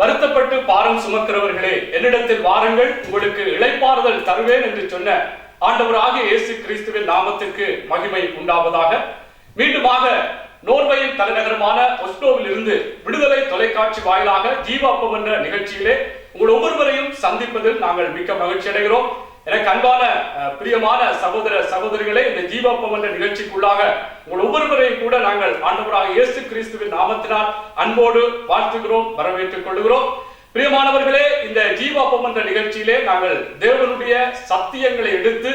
வருத்தப்பட்டு பாரம் சுமக்கிறவர்களே, என்னிடத்தில் வாருங்கள், உங்களுக்கு இளைப்பாறுதல் தருவேன் என்று சொன்ன ஆண்டவராகிய இயேசு கிறிஸ்துவின் நாமத்திற்கு மகிமை உண்டாவதாக. மீண்டுமாக நோர்வேயின் தலைநகரமான ஒஸ்லோவில் இருந்து விடுதலை தொலைக்காட்சி வாயிலாக ஜீவாப்பம் என்ற நிகழ்ச்சியிலே உங்கள் ஒவ்வொருவரையும் சந்திப்பதில் நாங்கள் மிக்க மகிழ்ச்சி அடைகிறோம். எனக்கு அன்பான பிரியமான சகோதர சகோதரிகளே, இந்த ஜீவாப்பம் என்ற நிகழ்ச்சிக்குள்ளாக உங்கள் ஒவ்வொருவரையும் கூட நாங்கள் ஆண்டவராகிய இயேசு கிறிஸ்துவின் நாமத்தினால் அன்போடு வாழ்த்துகிறோம், வரவேற்றுக் கொள்கிறோம். பிரியமானவர்களே, இந்த ஜீவாப்பம் என்ற நிகழ்ச்சியிலே நாங்கள் தேவனுடைய சத்தியங்களை எடுத்து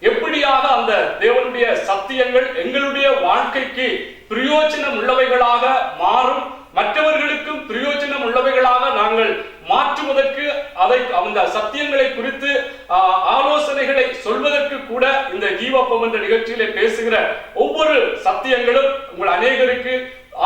எப்படியாக அந்த தேவனுடைய சத்தியங்கள் எங்களுடைய வாழ்க்கைக்கு பிரயோஜனம் உள்ளவைகளாக மாறும், மற்றவர்களுக்கும் பிரயோஜனம் உள்ளவைகளாக நாங்கள் மாற்றுவதற்கு, அதை அந்த சத்தியங்களை குறித்து ஆலோசனைகளை சொல்வதற்கு கூட இந்த ஜீவாப்பம் என்ற நிகழ்ச்சியிலே பேசுகிற ஒவ்வொரு சத்தியங்களும் உங்கள் அநேகருக்கு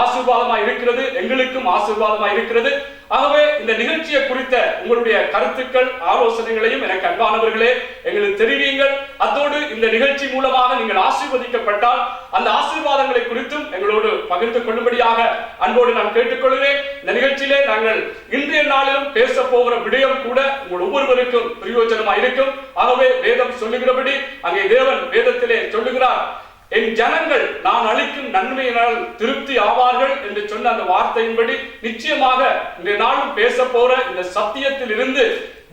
ஆசீர்வாதமாய் இருக்கிறது, எங்களுக்கும் ஆசீர்வாதமாய் இருக்கிறது. ஆகவே இந்த நிகழ்ச்சியை குறித்த உங்களுடைய கருத்துக்கள் ஆலோசனைகளையும் எனக்கு அன்பானவர்களே எங்களுக்கு தெரிவியுங்கள். அத்தோடு இந்த நிகழ்ச்சி மூலமாக நீங்கள் ஆசீர்வதிக்கப்பட்டால் அந்த ஆசீர்வாதங்களை குறித்தும் எங்களோடு பகிர்ந்து கொள்ளும்படியாக அன்போடு நான் கேட்டுக்கொள்கிறேன். இந்த நிகழ்ச்சியிலே நாங்கள் இன்றைய நாளிலும் பேச போகிற விடயம் கூட உங்கள் ஒவ்வொருவருக்கும் பிரயோஜனமாக இருக்கும். ஆகவே வேதம் சொல்லுகிறபடி அங்கே தேவன் வேதத்திலே சொல்லுகிறார், என் ஜனங்கள் நான் அளிக்கும் நன்மையினால் திருப்தி ஆவார்கள் என்று சொன்ன அந்த வார்த்தையின்படி நிச்சயமாக இந்த நாளும் பேச போற இந்த சத்தியத்தில் இருந்து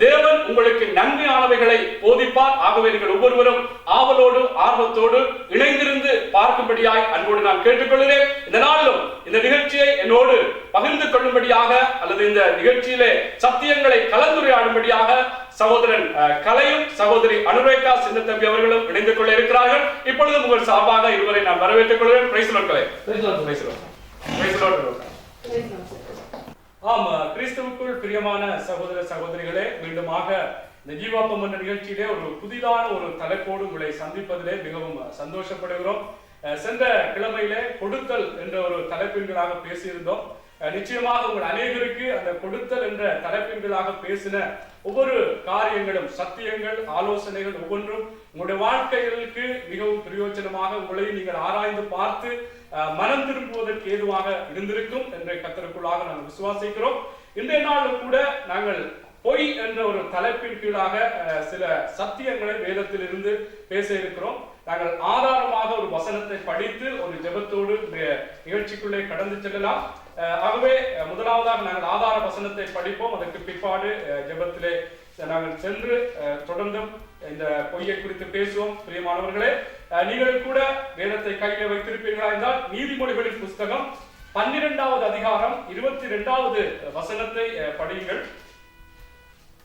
தேவன் உங்களுக்கு நன்மையானவைகளை போதிப்பார். ஆகவே நீங்கள் ஒவ்வொருவரும் ஆவலோடு ஆர்வத்தோடு இணைந்திருந்து பார்க்கும்படியாய் அன்போடு நான் கேட்டுக்கொள்கிறேன். இந்த நாளிலும் இந்த நிகழ்ச்சியை என்னோடு பகிர்ந்து கொள்ளும்படியாக அல்லது இந்த நிகழ்ச்சியிலே சத்தியங்களை கலந்துரையாடும்படியாக சகோதரன் கலையும் சகோதரி அனுரேகா சின்னத்தம்பி அவர்களும் இணைந்து கொள்ள இருக்கிறார்கள். இப்பொழுது உங்கள் சார்பாக இருவரை நான் வரவேற்றுக் கொள்கிறேன். Praise lord Kalai. Praise lord. ஆமா, கிறிஸ்துவுக்குள் பிரியமான சகோதர சகோதரிகளே, மீண்டுமாக இந்த ஜீவாப்பம் என்ற நிகழ்ச்சியிலே ஒரு புதிதான ஒரு தலைப்போடு உங்களை சந்திப்பதிலே மிகவும் சந்தோஷப்படுகிறோம். சென்ற கிழமையிலே கொடுத்தல் என்ற ஒரு தலைப்பின்களாக பேசியிருந்தோம். நிச்சயமாக உங்கள் அநேகருக்கு அந்த கொடுத்தல் என்ற தலைப்பின்களாக பேசின ஒவ்வொரு காரியங்களும் சத்தியங்கள் ஆலோசனைகள் ஒவ்வொன்றும் உங்களுடைய வாழ்க்கைகளுக்கு மிகவும் பிரயோஜனமாக உங்களை நீங்கள் ஆராய்ந்து பார்த்து மனம் திரும்புவதற்கு ஏதுவாக இருந்திருக்கும் என்ற கர்த்தருக்குள்ளாக நாங்கள் விசுவாசிக்கிறோம். இன்றைய நாளில் கூட நாங்கள் பொய் என்ற ஒரு தலைப்பின் கீழாக சில சத்தியங்களை வேதத்தில் இருந்து பேச இருக்கிறோம். நாங்கள் ஆதாரமாக ஒரு வசனத்தை படித்து ஒரு ஜெபத்தோடு இந்த நிகழ்ச்சிக்குள்ளே கடந்து செல்லலாம். ஆகவே முதலாவதாக நாங்கள் ஆதார வசனத்தை படிப்போம். அதற்கு பிற்பாடு ஜெபத்திலே நாங்கள் சென்று தொடர்ந்தும் இந்த பொய்யை குறித்து பேசுவோம். பிரியமானவர்களே, நீங்கள் கூட வேதத்தை கையில வைத்திருப்பீர்களா என்றால் நீதிமொழிகளின் புஸ்தகம் 12வது அதிகாரம் 22வது வசனத்தை படியுங்கள்.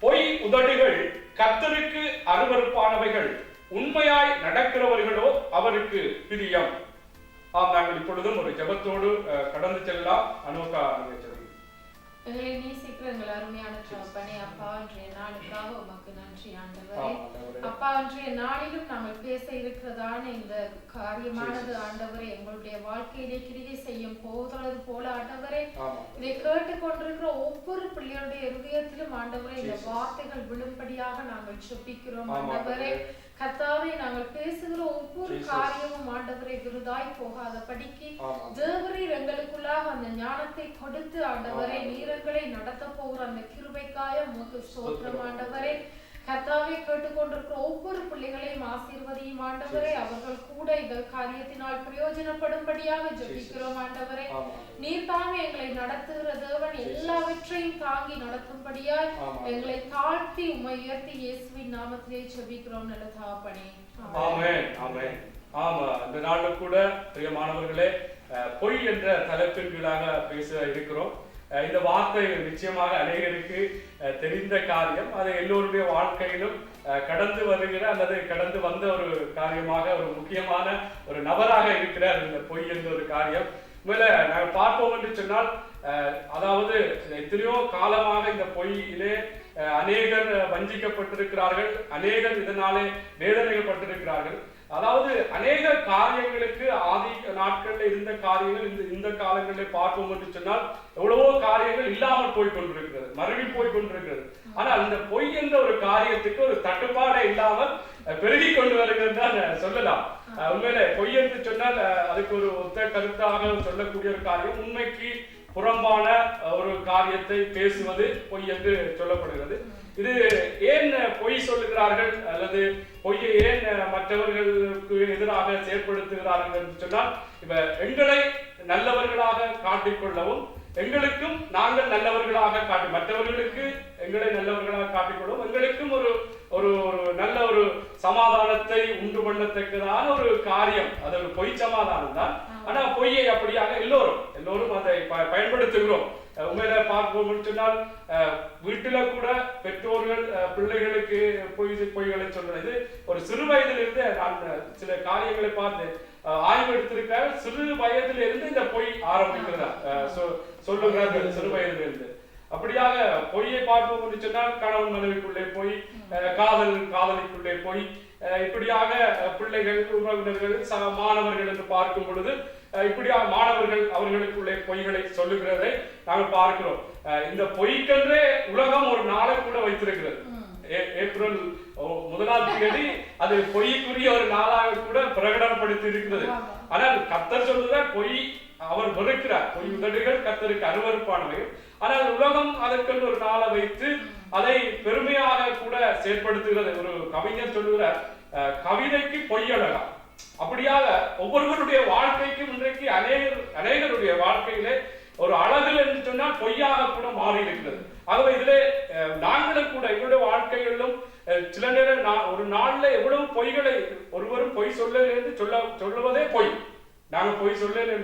பொய் உதடுகள் கர்த்தருக்கு அருவருப்பானவைகள், உண்மையாய் நடக்கிறவர்களோ அவருக்கு பிரியம். நாங்கள் இப்பொழுதும் ஒரு ஜெபத்தோடு கடந்து செல்லலாம். அனுகா எங்களை நேசிக்கிற எங்கள் அருமையான தகப்பனே, அப்பா இன்றைய நாளுக்காக உமக்கு நன்றி ஆண்டவரே. அப்பா இன்றைய நாளிலும் நாங்கள் பேச இருக்கிறதான இந்த காரியமானது ஆண்டவரே எங்களுடைய வாழ்க்கையிலே கிரியை செய்யும் போகிறது போல ஆண்டவரே, இதை கேட்டுக் கொண்டிருக்கிற ஒவ்வொரு பிள்ளைகளுடைய இருதயத்திலும் ஆண்டவரே இந்த வார்த்தைகள் விழும்படியாக நாங்கள் செபிக்கிறோம் ஆண்டவரே. கர்த்தாவே, நாங்கள் பேசுகிற ஒவ்வொரு காரியமும் ஆண்டவரை விருதாய் போகாத படிக்கு தேவரீர் எங்களுக்குள்ளாக அந்த ஞானத்தை கொடுத்து ஆண்டவரை நீரங்களை நடத்த போகிற அந்த கிருபைக்காய உமக்கு ஸ்தோத்திரம் ஆண்டவரே. கர்த்தாவே, கேட்டுக்கொண்டிருக்கிற ஒவ்வொரு பிள்ளைகளையும் ஆசீர்வதியும் ஆண்டவரே. அவர்கள் கூட இந்த காரியத்தினால் பிரயோஜனப்படும்படியாக ஜெபிக்கிறோம் ஆண்டவரே. நீர் தாமே எங்களை நடத்துகிற தேவன், எல்லாவற்றையும் தாங்கி நடத்தும்படியாய் எங்களை தாழ்த்தி உம்மை உயர்த்தி இயேசுவின் நாமத்திலே ஜெபிக்கிறோம் நல்ல தகப்பனே. ஆமென், ஆமென். ஆமா, இந்த நாள்ல கூட பிரியமானவர்களே பொய் என்ற தலைப்பின் கீழாக பேச இருக்கிறோம். இந்த வார்த்தை நிச்சயமாக அநேகருக்கு தெரிந்த காரியம். அது எல்லோருடைய வாழ்க்கையிலும் கடந்து வருகிற அல்லது கடந்து வந்த ஒரு காரியமாக ஒரு முக்கியமான ஒரு நபராக இருக்கிறார் இந்த பொய் என்ற ஒரு காரியம். மேல நாங்கள் பார்ப்போம் என்று சொன்னால், அதாவது எத்தனையோ காலமாக இந்த பொய்யிலே அநேகர் வஞ்சிக்கப்பட்டிருக்கிறார்கள், அநேகர் இதனாலே வேதனைப்பட்டிருக்கிறார்கள். அதாவது அநேக காரியங்களுக்கு ஆதி நாட்கள்ல இருந்த காரியங்கள் இந்த காலங்களில் பார்ப்போம் என்று சொன்னால் எவ்வளவோ காரியங்கள் இல்லாமல் போய் கொண்டிருக்கிறது, மருவி போய் கொண்டிருக்கிறது. ஆனால் இந்த பொய் என்ற ஒரு காரியத்துக்கு ஒரு தட்டுப்பாடே இல்லாமல் பெருகி கொண்டு வருகிறது சொல்லலாம். உண்மையில பொய் என்று சொன்னால் அதுக்கு ஒரு ஒத்த கருத்தாக சொல்லக்கூடிய ஒரு காரியம். உண்மைக்கு புறம்பான ஒரு காரியத்தை பேசுவது பொய் என்று சொல்லப்படுகிறது. இது ஏன் பொய் சொல்லுகிறார்கள் அல்லது பொய்யை ஏன் மற்றவர்களுக்கு எதிராக செயற்படுத்துகிறார்கள் என்று சொன்னால், இப்ப எங்களை நல்லவர்களாக காட்டிக்கொள்ளவும், எங்களுக்கும் நாங்கள் நல்லவர்களாக காட்டி மற்றவர்களுக்கு எங்களை நல்லவர்களாக காட்டிக்கொள்ளவும், எங்களுக்கும் ஒரு ஒரு நல்ல ஒரு சமாதானத்தை உண்டு பண்ணத்தக்கதான ஒரு காரியம். அது ஒரு பொய் சமாதானம் தான். ஆனா பொய்யை அப்படியாக எல்லோரும் அதை பயன்படுத்துகிறோம். உண்மையில பார்ப்போம் சொன்னால், வீட்டுல கூட பெற்றோர்கள் பிள்ளைகளுக்கு பொய்களை சொல்றது. ஒரு சிறு வயதிலிருந்து நான் சில காரியங்களை பார்த்து ஆய்வு எடுத்திருக்க, சிறு வயதிலிருந்து இந்த பொய் ஆரம்பிக்கிறதா சொல்லுகிறார்கள். சிறு வயதிலிருந்து அப்படியாக பொய்யை பார்ப்போம் என்று சொன்னால், கணவன் மனைவிக்குள்ளே போய், காதலிக்குள்ளே போய், இப்படியாக பிள்ளைகள், உறவினர்கள், மாணவர்கள் என்று பார்க்கும் பொழுது இப்படியாக மாணவர்கள் அவர்களுக்குள்ளே பொய்களை சொல்லுகிறதை நாங்கள் பார்க்கிறோம். இந்த பொய்க்கென்றே உலகம் ஒரு நாளை கூட வைத்திருக்கிறது. ஏப்ரல் 1ஆம் தேதி அது பொய்க்குரிய ஒரு நாளாக கூட பிரகடனப்படுத்தி இருக்கிறது. ஆனால் கர்த்தர் சொல்லுற பொய் அவர் வெறுக்கிறார். பொய் உதடுகள் கர்த்தருக்கு அருவருப்பானவை. ஆனால் உலகம் அதற்கென்று ஒரு நாளை வைத்து அதை பெருமையாக கூட செயற்படுத்துகிறது. ஒரு கவிஞர் சொல்லுகிறார், கவிதைக்கு பொய் அழகா. அப்படியாக ஒவ்வொருவருடைய வாழ்க்கைக்கும் இன்றைக்கு அநேகருடைய வாழ்க்கையிலே ஒரு அழகு என்று சொன்னால் பொய்யாக கூட மாறி இருக்கிறது. ஆகவே இதிலே நாங்களும் கூட எங்களுடைய வாழ்க்கைகளிலும் சில நேரம் ஒரு நாள்ல எவ்வளவு பொய்களை ஒருவரும் பொய் சொல்லுவதே பொய். நாங்கள் பொய்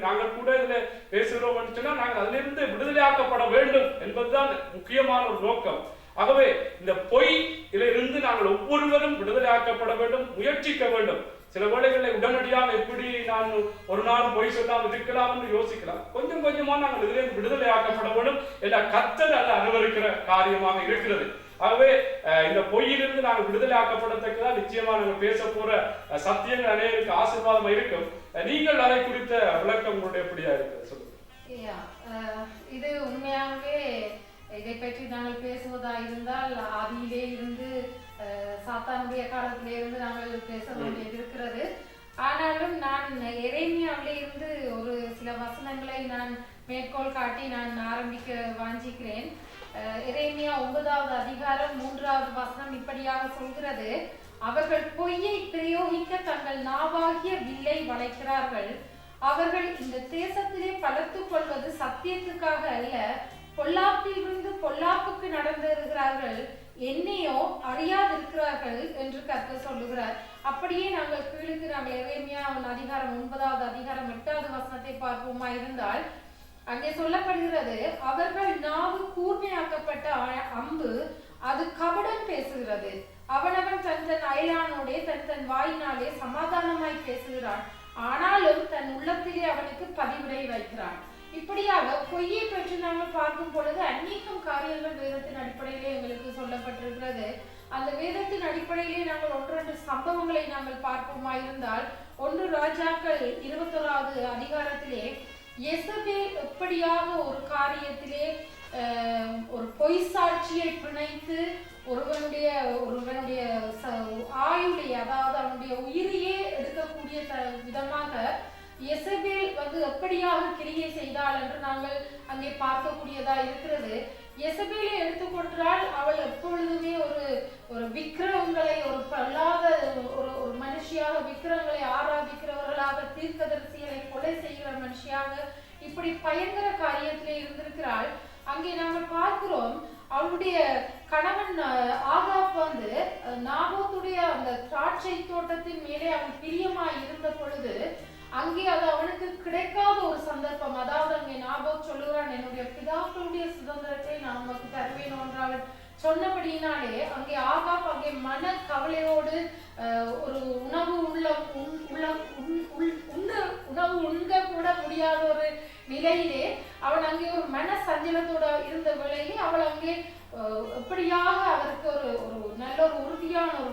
நாங்கள் கூட இதுல பேசுகிறோம் என்று சொன்னால் நாங்கள் அதிலிருந்து விடுதலையாக்கப்பட வேண்டும் என்பதுதான் முக்கியமான ஒரு நோக்கம். ஆகவே இந்த பொய் இதிலிருந்து நாங்கள் ஒவ்வொருவரும் விடுதலையாக்கப்பட வேண்டும், முயற்சிக்க வேண்டும். சில வேளைகளில் உடனடியாக எப்படி நான் ஒரு நாள் பொய் சொல்லாமல் இருக்கலாம் என்று யோசிக்கலாம். கொஞ்சம் கொஞ்சமா நாங்கள் இதிலிருந்து விடுதலையாக்கப்பட வேண்டும் என்ற கர்த்தர் அதை அனுபவிக்கிற காரியமாக இருக்கிறது. ஆகவே இந்த பொய்யிலிருந்து நாங்கள் விடுதலையாக்கப்படத்தக்கதான் நிச்சயமா நாங்கள் பேச போற சத்தியங்கள் அநேகருக்கு ஆசீர்வாதமா இருக்கும். நீங்கள் அதை குறித்த விளக்கம் உங்களுடைய எப்படியா இருக்கு சொல்லுங்க. இது உண்மையாகவே இதை பற்றி நாங்கள் பேசுவதா இருந்தால் ஆதியிலே இருந்து சாத்தானுடைய காலத்திலே இருந்து நாங்கள் பேச வேண்டியது இருக்கிறது. ஆனாலும் நான் எரேமியாவிலே இருந்து ஒரு சில வசனங்களை நான் மேற்கோள் காட்டி நான் ஆரம்பிக்க வாஞ்சிக்கிறேன். எரேமியா 9வது அதிகாரம் 3வது வசனம் இப்படியாக சொல்கிறது, அவர்கள் பொய்யை பிரயோகிக்க தங்கள் நாவாகிய வில்லை வளைக்கிறார்கள். அவர்கள் இந்த தேசத்திலே பலத்துக் கொள்வது சத்தியத்துக்காக அல்ல, பொல்லாப்பிலிருந்து பொல்லாப்புக்கு நடந்திருக்கிறார்கள், என்னையோ அறியாதிருக்கிறார்கள் என்று கர்த்தர் சொல்லுகிறார். அப்படியே நாங்கள் கீழுக்கு நாங்கள் எரேமியா அதிகாரம் 9வது அதிகாரம் 8வது வசனத்தை பார்ப்போமா இருந்தால், அங்கே சொல்லப்படுகிறது, அவர்கள் நாவு கூர்மையாக்கப்பட்ட அம்பு, அது கபடம் பேசுகிறது. அவனவன் தன் அயலானோடே தன் வாயினாலே சமாதானமாய் பேசுகிறான், ஆனாலும் தன் உள்ளத்திலே அவனுக்கு பதிவிடை வைக்கிறான். இப்படியாக பொய்யை பற்றி நாங்கள் பார்க்கும் பொழுது அநேகம் காரியங்கள் வேதத்தின் அடிப்படையிலே எங்களுக்கு சொல்லப்பட்டிருக்கிறது. அந்த வேதத்தின் அடிப்படையிலே நாங்கள் 1-2 சம்பவங்களை நாங்கள் பார்ப்போமா இருந்தால், 1 ராஜாக்கள் 21வது அதிகாரத்திலே யெசபேல் எப்படியாக ஒரு காரியத்திலே ஒரு பொய் சாட்சியை பிணைத்து ஒருவனுடைய ஆயுளை, அதாவது அவனுடைய உயிரையே எடுக்கக்கூடிய விதமாக யெசபேல் எப்படியாக கிரியை செய்தாள் என்று நாங்கள் அங்கே பார்க்கக்கூடியதா இருக்கிறது. யெசபேலை எடுத்துக்கொண்டால் அவள் எப்பொழுதுமே ஒரு விக்கிரகங்களை, ஒரு பல்லாத ஒரு மனுஷியாக, விக்கிரகங்களை ஆராதிக்கிறவர்களாக, தீர்க்கதரிசிகளை கொலை செய்கிற மனுஷியாக, இப்படி பயங்கர காரியத்திலே இருந்திருக்கிறாள். அங்கே நாங்கள் பார்க்கிறோம், அவளுடைய கணவன் ஆகாப் நாபோத்துடைய அந்த திராட்சை தோட்டத்தின் மேலே அவன் பிரியமாய் இருந்த பொழுது அங்கே அது அவனுக்கு கிடைக்காத ஒரு சந்தர்ப்பம். அதாவது அங்கே நாபோத் சொல்லுகிறான், என்னுடைய பிதாக்களுடைய சுதந்திரத்தை நான் உனக்கு தருவேன் என்று அவன் சொன்னபடியினாலே அங்கே ஆகாப் அங்கே மன கவலையோடு ஒரு உணவு உண்க கூட முடியாத ஒரு நிலையிலே அவன் அங்கே ஒரு மன சஞ்சலத்தோட இருந்த வேளையிலே அவள் அங்கே எப்படியாக அவருக்கு ஒரு நல்ல ஒரு உறுதியான ஒரு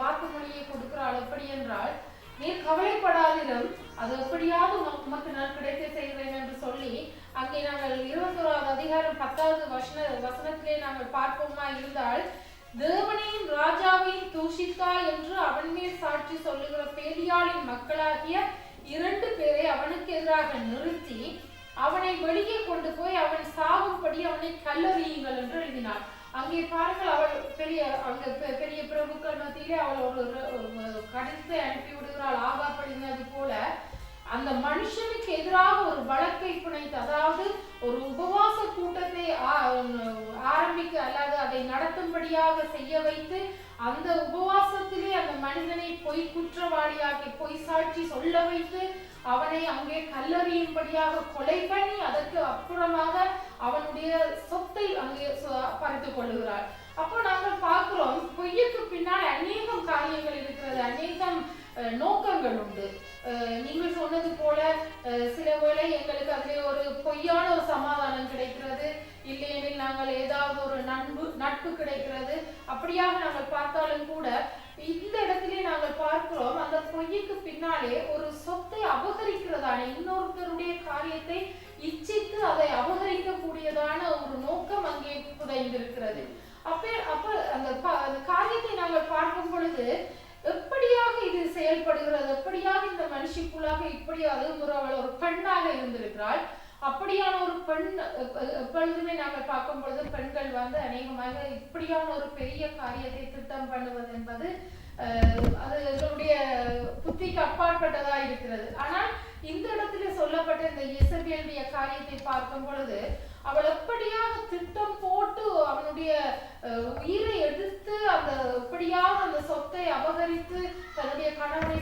வாக்குமொழியை கொடுக்கிறாள். எப்படி என்றால், நீர் கவலைப்படாதிலும் அது எப்படியாவது உமக்கு நான் கிடைக்க செய்கிறேன் என்று சொல்லி அங்கே நாங்கள் 21வது அதிகாரம் 10வது வசனத்திலே நாங்கள் பார்ப்போமா இருந்தால், தேவனையும் ராஜாவையும் தூஷித்தா என்று அவன் மேல் சாட்சி சொல்லுகிற பேலியாளின் மக்களாகிய 2 பேரை அவனுக்கு எதிராக நிறுத்தி அவனை வெளியே கொண்டு போய் அவன் சாகும்படி அவனை கல்லறியுங்கள் என்று எழுதினாள். அங்கே பாருங்கள், அவள் பெரிய பிரபுக்கள் மத்தியிலே அவள் ஒரு கடிதத்தை அனுப்பி விடுகிறாள். ஆகாப்படினது போல அந்த மனுஷனுக்கு எதிராக ஒரு வழக்கை புனைத்து, அதாவது ஒரு உபவாச கூட்டத்தை ஆரம்பிக்க அல்லது அதை நடத்தும்படியாக செய்ய வைத்து, அந்த உபவாசத்திலே அந்த மனிதனை பொய் குற்றவாளியாக்கி பொய் சாட்சி சொல்ல வைத்து அவனை அங்கே கல்லறியும்படியாக கொலை பண்ணி அதற்கு அப்புறமாக அவனுடைய சொத்தை அங்கே பறித்துக் கொள்ளுகிறார். அப்போ நாங்கள் பார்க்கிறோம், பொய்யுக்கு பின்னால் அநேகம் காரியங்கள் இருக்கிறது, அநேகம் நோக்கங்கள் உண்டு. நீங்கள் சொன்னது போல சில வேளை எங்களுக்கு அதிலே ஒரு பொய்யான ஒரு சமாதானம் கிடைக்கிறது, இல்லையெனில் நாங்கள் ஏதாவது ஒரு நட்பு கிடைக்கிறது. அப்படியாக நாங்கள் பார்த்தாலும் கூட இந்த இடத்திலே நாங்கள் பார்க்கிறோம், அந்த பொய்யுக்கு பின்னாலே ஒரு சொத்தை அபகரிக்கிறதான, இன்னொருத்தருடைய காரியத்தை இச்சித்து அதை அபகரிக்க கூடியதான ஒரு நோக்கம் அங்கே புதைந்திருக்கிறது. அப்ப அந்த காரியத்தை நாங்கள் பார்க்கும் பொழுது எப்படியாக இது செயல்படுகிறது, எப்படியாக இந்த மனுஷிக்குள்ளாக இப்படி, அதுவும் ஒரு பெண்ணாக இருந்திருக்கிறாள். அப்படியான ஒரு பெண் எப்பொழுதுமே நாங்கள் பார்க்கும் பொழுது பெண்கள் அநேகமாக இப்படியான ஒரு பெரிய காரியத்தை திட்டம் பண்ணுவது என்பது அது எங்களுடைய புத்திக்கு அப்பாற்பட்டதா இருக்கிறது. ஆனால் இந்த இடத்துல சொல்லப்பட்ட இந்த இசபேலுடைய காரியத்தை பார்க்கும் பொழுது அவள் எப்படியாக திட்டம் போட்டு அவனுடைய உயிரை எடுத்து எப்படியாக அந்த சொத்தை அபகரித்து தன்னுடைய கணவனை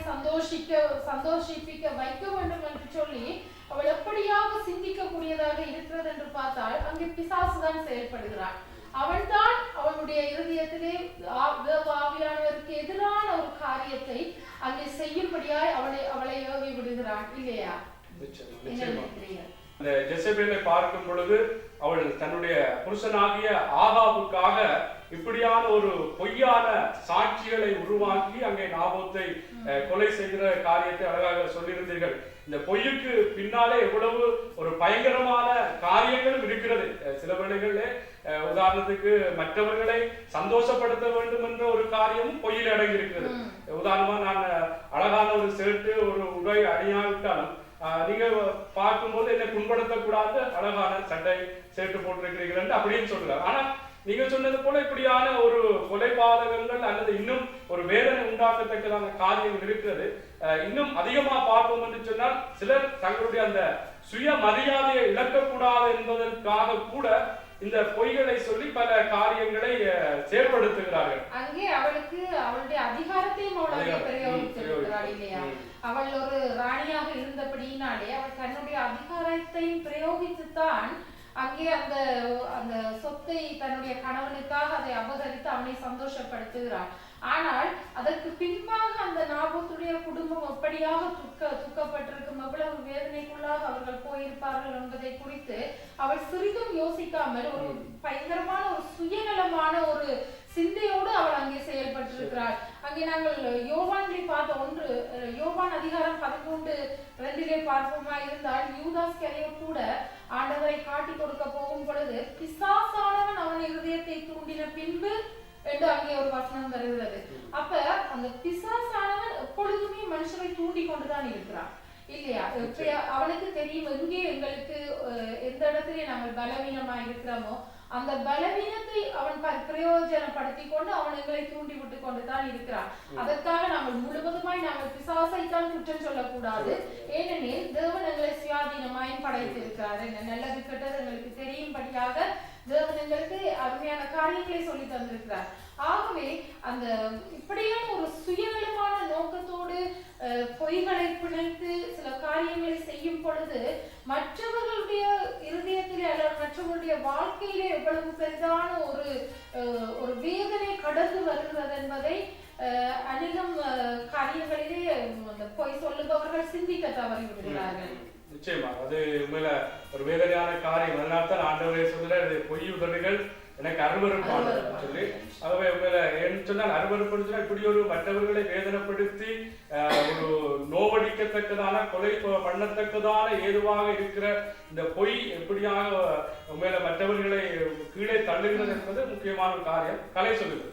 சந்தோஷிப்பிக்க வைக்க வேண்டும் என்று சொல்லி அவள் எப்படியாக சிந்திக்க கூடியதாக இருக்கிறது என்று பார்த்தால் அங்கே பிசாசுதான் செயல்படுகிறான். அவன்தான் அவனுடைய இருதயத்திலே ஆவியானவருக்கு எதிரான ஒரு காரியத்தை அங்கே செய்யும்படியாய் அவளை ஏவி விடுகிறான், இல்லையா? இந்த ஜெசபேலை பார்க்கும் பொழுது அவள் தன்னுடைய புருஷனாகிய ஆகாபுக்காக இப்படியான ஒரு பொய்யான சாட்சிகளை உருவாக்கி அங்கே நாபோத்தை கொலை செய்கிற காரியத்தை அழகாக சொல்லியிருந்தீர்கள். இந்த பொய்யுக்கு பின்னாலே எவ்வளவு ஒரு பயங்கரமான காரியங்களும் இருக்கிறது. சில வேளைகளில் உதாரணத்துக்கு மற்றவர்களை சந்தோஷப்படுத்த வேண்டும் என்ற ஒரு காரியமும் பொய்யில் அடங்கி இருக்கிறது. உதாரணமா நான் அழகான ஒரு ஷர்ட்டு ஒரு உடை அணியாவிட்டாலும் நீங்க பார்க்கும்போது என்னை புண்படுத்தக்கூடாது, அழகான சட்டை ஷர்ட் போட்டிருக்கிறீர்கள் அப்படின்னு சொல்றாரு. ஆனா நீங்க சொன்னது போல இப்படியான ஒரு கொலைபாதகங்கள் அல்லது இன்னும் ஒரு வேதனை உண்டாக்கத்தக்கதான காரியங்கள் இருக்கிறது. இன்னும் அதிகமா பார்ப்போம் என்று சொன்னால் சிலர் தங்களுடைய அந்த சுய மரியாதையை இழக்கக்கூடாது என்பதற்காக கூட இந்த பொய்களை சொல்லி பல காரியங்களை செயல்படுத்துகிறார்கள். அங்கே அவளுக்கு அவளுடைய அதிகாரத்தையும் பிரயோகித்திருக்கிறாள், இல்லையா? அவள் ஒரு ராணியாக இருந்தபடியினாலே அவள் தன்னுடைய அதிகாரத்தையும் பிரயோகித்துத்தான் அங்கே அந்த சொத்தை தன்னுடைய கணவனுக்காக அதை அபகரித்து அவனை சந்தோஷப்படுத்துகிறாள். ஆனால் அதற்கு பின்பாக அந்த நாபோத்துடைய குடும்பம் எப்படியாக துக்கப்பட்டிருக்கும், எவ்வளவு வேதனைக்குள்ளாக அவர்கள் போயிருப்பார்கள் என்பதை குறித்து அவள் சிறிதும் யோசிக்காமல் ஒரு பயங்கரமான ஒரு சுயநலமான ஒரு சிந்தையோடு அவள் அங்கே செயல்பட்டிருக்கிறாள். அங்கே நாங்கள் யோவான்களை பார்த்த யோவான் அதிகாரம் 11:2 பார்ப்போமா இருந்தால், யூதாஸ் கரியர் கூட ஆண்டவரை காட்டி கொடுக்க போகும் பொழுது பிசாசானவன் அவன் இருதயத்தை தூண்டின பின்பு என்று அங்கே ஒரு வசனம் வருகிறது. அப்ப அந்த பிசாசானவன் எப்பொழுதுமே மனுஷனை தூண்டி கொண்டுதான் இருக்கிறான், இல்லையா? அவனுக்கு தெரியும் எங்கே எங்களுக்கு எந்த இடத்துல நாங்கள் பலவீனமா இருக்கிறோமோ அந்த பலவீனத்தை அவன் பிரயோஜனப்படுத்தி கொண்டு அவன் எங்களை தூண்டி விட்டு கொண்டுதான் இருக்கிறான். அதற்காக நாங்கள் முழுவதுமாய் நாங்கள் பிசாசைத்தான் குற்றம் சொல்லக்கூடாது. ஏனெனில் தேவன் எங்களை சுயாதீனமாய் படைத்திருக்கிறார். நல்லது கெட்டது எங்களுக்கு தெரியும்படியாக தேவன் எங்களுக்கு அருமையான காரியங்களை சொல்லி தந்திருக்கிறார். ஆகவே அந்த இப்படியான ஒரு சுயநலமான நோக்கத்தோடு பொய்களை பிணைத்து சில காரியங்களை செய்யும் பொழுது மற்றவர்களுடைய இருதயத்திலே அல்லது மற்றவர்களுடைய வாழ்க்கையிலே எவ்வளவு பெரிதான ஒரு வேதனை கடந்து வருகிறது என்பதை அநேகம் காரியங்களிலே பொய் சொல்லுபவர்கள் சிந்திக்க தவறி விடுகிறார்கள். நிச்சயமா அது உண்மையில ஒரு வேதனையான காரியம். அதனால்தான் ஆண்டவரே சொல்றாரு, பொய் உதடுகள் எனக்கு அருவருப்பான சொல்லி. ஆகவே உண்மையில ஏன்னு சொன்னால் அருவருப்புன்னு சொன்னா இப்படி ஒரு மற்றவர்களை வேதனைப்படுத்தி ஒரு நோவடிக்கத்தக்கதான கொலை பண்ணத்தக்கதான ஏதுவாக இருக்கிற இந்த பொய் எப்படியாக உண்மையில மற்றவர்களை கீழே தள்ளுகிறது என்பது முக்கியமான ஒரு காரியம். கலை சொல்லுது.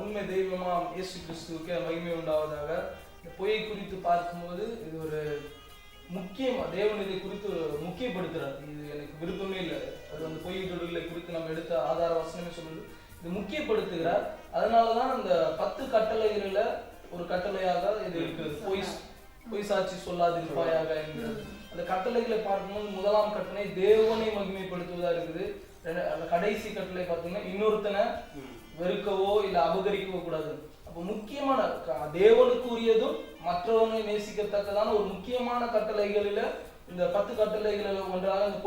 உண்மை தெய்வமாம் இயேசு கிறிஸ்துவுக்கு மகிமை உண்டாவதாக. இந்த பொய்யை குறித்து பார்க்கும்போது இது ஒரு முக்கியமா தேவன் இதை குறித்து முக்கியப்படுத்துறார். இது எனக்கு விருப்பமே இல்லை, அது வந்து பொய் தொழிலை குறித்து நம்ம எடுத்த ஆதார வசனமே சொல்லுது, இது முக்கியப்படுத்துகிறார். அதனாலதான் அந்த 10 கட்டளைகளில் ஒரு கட்டளையாக இது இருக்குது, பொய் சாட்சி சொல்லாதிருப்பாயாக என்று. அந்த கட்டளைகளை பார்க்கும்போது முதலாம் கட்டளை தேவனை மகிமைப்படுத்துவதா இருக்குது. அந்த கடைசி கட்டளை பார்த்தீங்கன்னா இன்னொருத்தனை வெறுக்கவோ இல்லை அபகரிக்கவோ கூடாது. அப்போ முக்கியமான தேவனுக்குரியதும் மற்றவனை நேசிக்கத்தக்கதான ஒரு முக்கியமான கட்டளைகளில இந்த 10 கட்டளைகளில் ஒன்றாக இந்த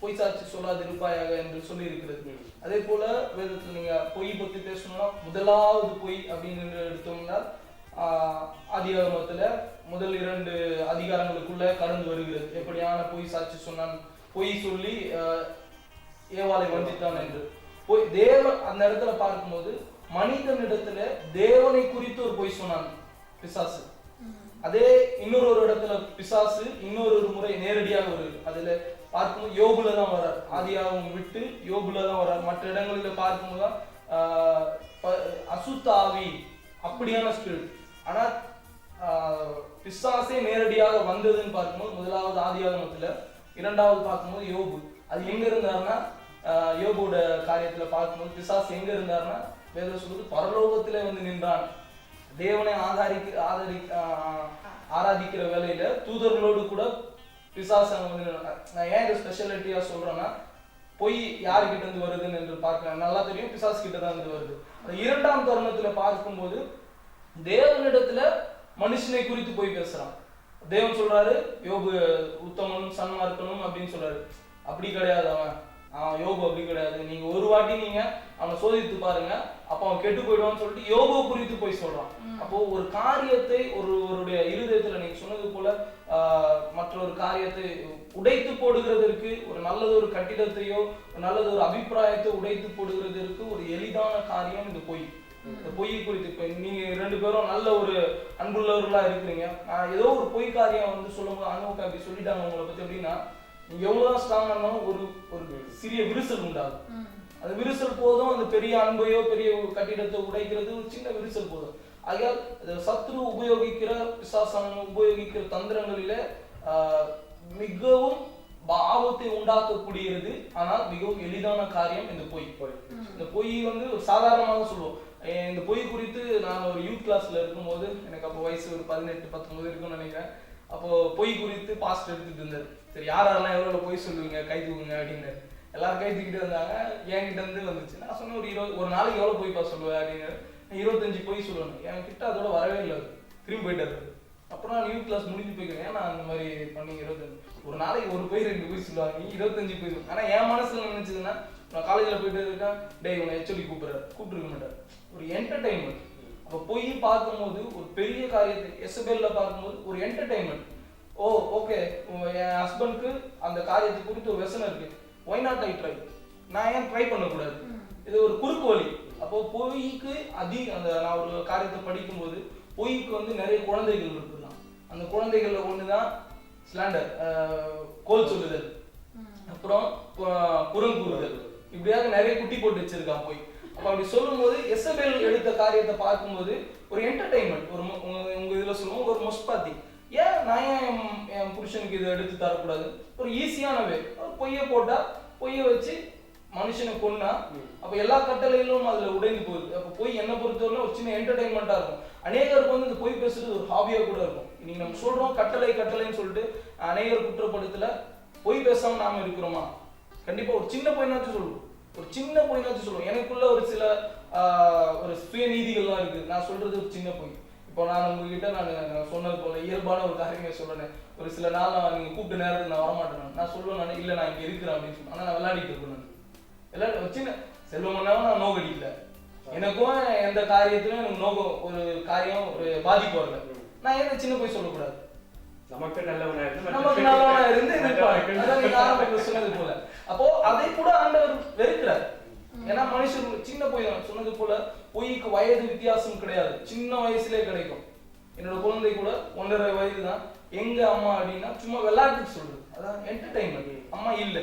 பொய் சாட்சி சொல்லாதிருப்பாயாக என்று சொல்லி இருக்கிறது. அதே போல வேதத்தில் நீங்க பொய் பத்தி பேசணும்னா முதலாவது பொய் அப்படின்னு எடுத்தோம்னா ஆதியாகமத்துல முதல் 2 அதிகாரங்களுக்குள்ள கடந்து வருகிறது. எப்படியான பொய் சாட்சி சொன்னான், பொய் சொல்லி ஏவாளை வஞ்சித்தான் என்று. தேவன் அந்த இடத்துல பார்க்கும்போது மனிதனிடத்துல தேவனை குறித்து ஒரு பொய் சொன்னான் பிசாசு. அதே இன்னொரு இடத்துல பிசாசு இன்னொரு முறை நேரடியாக வருது. அதுல பார்க்கும்போது யோபுல தான் வர்றார், ஆதியாகம் விட்டு யோபுல தான் வர்றார். மற்ற இடங்களில பார்க்கும்போது அசுத்தாவி அப்படியான ஸ்பிரிட். ஆனா பிசாசே நேரடியாக வந்ததுன்னு பார்க்கும்போது முதலாவது ஆதியாகமத்துல, இரண்டாவது பார்க்கும்போது யோபு. அது எங்க இருந்தாருன்னா யோபோட காரியத்துல பார்க்கும்போது பிசாசு எங்க இருந்தாருன்னா வேதம் சொல்லுது பரலோகத்திலே வந்து நின்றான். தேவனை ஆராதிக்கிற வேலையில தூதர்களோடு கூட பிசாசு வந்து. நான் ஏன் இதை ஸ்பெஷாலிட்டியா சொல்றேன்னா பொய் யாருக்கிட்ட இருந்து வருதுன்னு என்று பார்க்க நல்லா தெரியும், பிசாசு கிட்ட தான் இருந்து வருது. இரண்டாம் தருணத்துல பார்க்கும்போது தேவனிடத்துல மனுஷனை குறித்து போய் பேசுறான். தேவன் சொல்றாரு யோபு உத்தமனும் சன்மார்க்கனும் அப்படின்னு சொல்றாரு. அப்படி கிடையாது, அவன் யோபு அப்படி கிடையாது, நீங்க ஒரு வாட்டி நீங்க அவனை சோதித்து பாருங்க, அப்ப அவன் கெட்டு போயிடுவான்னு சொல்லிட்டு யோபு குறித்து போய் சொல்றான். அப்போ ஒரு காரியத்தை ஒருவருடைய இருதயத்துல நீங்க சொன்னது போல மற்றொரு காரியத்தை உடைத்து போடுகிறதற்கு, ஒரு நல்லது ஒரு கட்டிடத்தையோ நல்லது ஒரு அபிப்பிராயத்தை உடைத்து போடுகிறதற்கு ஒரு எளிதான காரியம் இந்த பொய். இந்த பொய் குறித்து இப்ப நீங்க 2 பேரும் நல்ல ஒரு அன்புள்ளவர்களா இருக்கிறீங்க, நான் ஏதோ ஒரு பொய் காரியம் வந்து சொல்லும்போது அனுபவம் அப்படி சொல்லிட்டாங்க உங்களை பத்தி அப்படின்னா, நீங்க எவ்வளவுதான் ஸ்ட்ராங் ஆனாலும் ஒரு சிறிய விரிசல் உண்டாகும். அந்த விரிசல் போதும் அந்த பெரிய அன்பையோ பெரிய கட்டிடத்தை உடைக்கிறது ஒரு சின்ன விரிசல் போதும். ஆகையால் சத்ரு உபயோகிக்கிற பிசாசான உபயோகிக்கிற தந்திரங்களில மிகவும் ஆபத்தை உண்டாக்கக்கூடியது, ஆனால் மிகவும் எளிதான காரியம் இந்த பொய். இந்த பொய் வந்து சாதாரணமாக சொல்லுவோம். இந்த பொய் குறித்து நான் ஒரு யூத் கிளாஸ்ல இருக்கும்போது, எனக்கு அப்போ வயசு ஒரு 18-19 இருக்குன்னு நினைக்கிறேன். அப்போ பொய் குறித்து பாஸ்ட் எடுத்துட்டு இருந்தாரு. சரி யாரெல்லாம் எவ்வளவு பொய் சொல்லுவீங்க கை தூக்குங்க அப்படின்னு எல்லாரும் கை தூக்கிட்டு இருந்தாங்க. என்கிட்ட இருந்து வந்துச்சு. நான் சொன்னேன் ஒரு நாளைக்கு எவ்வளவு பொய் சொல்லுவேன் அப்படின்னு. 25 பொய் சொல்லுவேன். என் கிட்ட அதோட வரவே இல்லை, திரும்பி போயிட்டாரு. அப்புறம் நான் யூத் கிளாஸ் முடிஞ்சு போய்க்கிறேன், நான் அந்த மாதிரி பண்ணி 25 ஒரு நாளைக்கு ஒரு பொய் 2 பொய் சொல்லுவாங்க, 25 பொய் சொல்லுவேன். ஆனா என் மனசுல நினைச்சதுன்னா நான் காலேஜ்ல போயிட்டு இருக்கேன், டேய் உன்னை ஹெச்ஓடி கூப்பிட்டுருக்க மாட்டார், ஒரு என்டர்டைன்மெண்ட். அப்ப பொய் பார்க்கும்போது ஒரு பெரிய காரியத்தை எசபெல்ல பார்க்கும்போது ஒரு என்டர்டைன்மெண்ட். ஓ ஓகே, என் ஹஸ்பண்ட்க்கு அந்த காரியத்தை குறித்து ஒரு வெசனம் இருக்கு, ஒய் நாட் ஐ ட்ரை, நான் ஏன் ட்ரை பண்ணக்கூடாது, இது ஒரு குறுக்கு வழி. அப்போ பொய்க்கு அந்த நான் ஒரு காரியத்தை படிக்கும்போது பொய்க்கு வந்து நிறைய குழந்தைகள் இருக்குதான். அந்த குழந்தைகள்ல ஒண்ணுதான் ஸ்லாண்டர், கோல் சொல்லுதல், அப்புறம் புறங்கூறுதல், இப்படியாக நிறைய குட்டி போட்டு வச்சிருக்கான் பொய். அப்ப அப்படி சொல்லும் போது எசபெல் எடுத்த காரியத்தை பார்க்கும்போது ஒரு என்டர்டைன்மெண்ட், ஒரு உங்க இதுல சொல்லுவோம் ஒரு மொஸ்பாத்தி. ஏன் நான் ஏன் என் புருஷனுக்கு இதை எடுத்து தரக்கூடாது, ஒரு ஈஸியான வே. பொய்யை போட்டா பொய்யை வச்சு மனுஷனை கொன்னா அப்ப எல்லா கட்டளைகளும் அதுல உடைந்து போகுது. அப்ப பொய் என்ன பொறுத்தவரை ஒரு சின்ன என்டர்டைன்மெண்டா இருக்கும். அநேகருக்கு வந்து இந்த பொய் பேசுறது ஒரு ஹாபியா கூட இருக்கும். இன்னைக்கு நம்ம சொல்றோம் கட்டளைன்னு சொல்லிட்டு அநேகர் குற்றப்படுத்தல. பொய் பேசாம நாம இருக்கிறோமா? கண்டிப்பா ஒரு சின்ன பொய்னாச்சும் சொல்லுவோம், ஒரு சின்ன பொய்னாச்சும் சொல்லுவோம். எனக்குள்ள ஒரு சில ஒரு சுயநீதிகள்லாம் இருக்கு. நான் சொல்றது ஒரு சின்ன பொய். இப்போ நான் உங்ககிட்ட நான் சொன்னது போல இயல்பான ஒரு காரியமே சொல்றேன். ஒரு சில நாள் நீங்க கூப்பிட்ட நேரத்துக்கு நான் வரமாட்டேன், நான் சொல்லுவேன் நான் இல்ல நான் இங்க இருக்கிறேன் அப்படின்னு சொல்லுவேன். ஆனா நான் விளையாடிட்டு இருக்கேன். நான் சின்ன செல்வமன்னாவும் நான் நோக்கடிக்கல, எனக்கும் எந்த காரியத்திலும் எனக்கு ஒரு காரியம் ஒரு பாதிப்பு வரல. நான் ஏன் சின்ன போய் சொல்லக்கூடாது? நமக்கு நல்லவனா இருந்து சொன்னது போல. அப்போ அதை கூட ஆண்டவர் வெறுக்கிறார். ஏன்னா மனுஷன் சின்ன பொய் தான் சொன்னது போல. பொய்க்கு வயது வித்தியாசம் கிடையாது, சின்ன வயசுலே கிடைக்கும். என்னோட குழந்தை கூட 1.5 வயது தான். எங்க அம்மா அப்படின்னா சும்மா விளையாட்டுக்கு சொல்றது, அதான் என்டர்டைன்மெண்ட். அம்மா இல்ல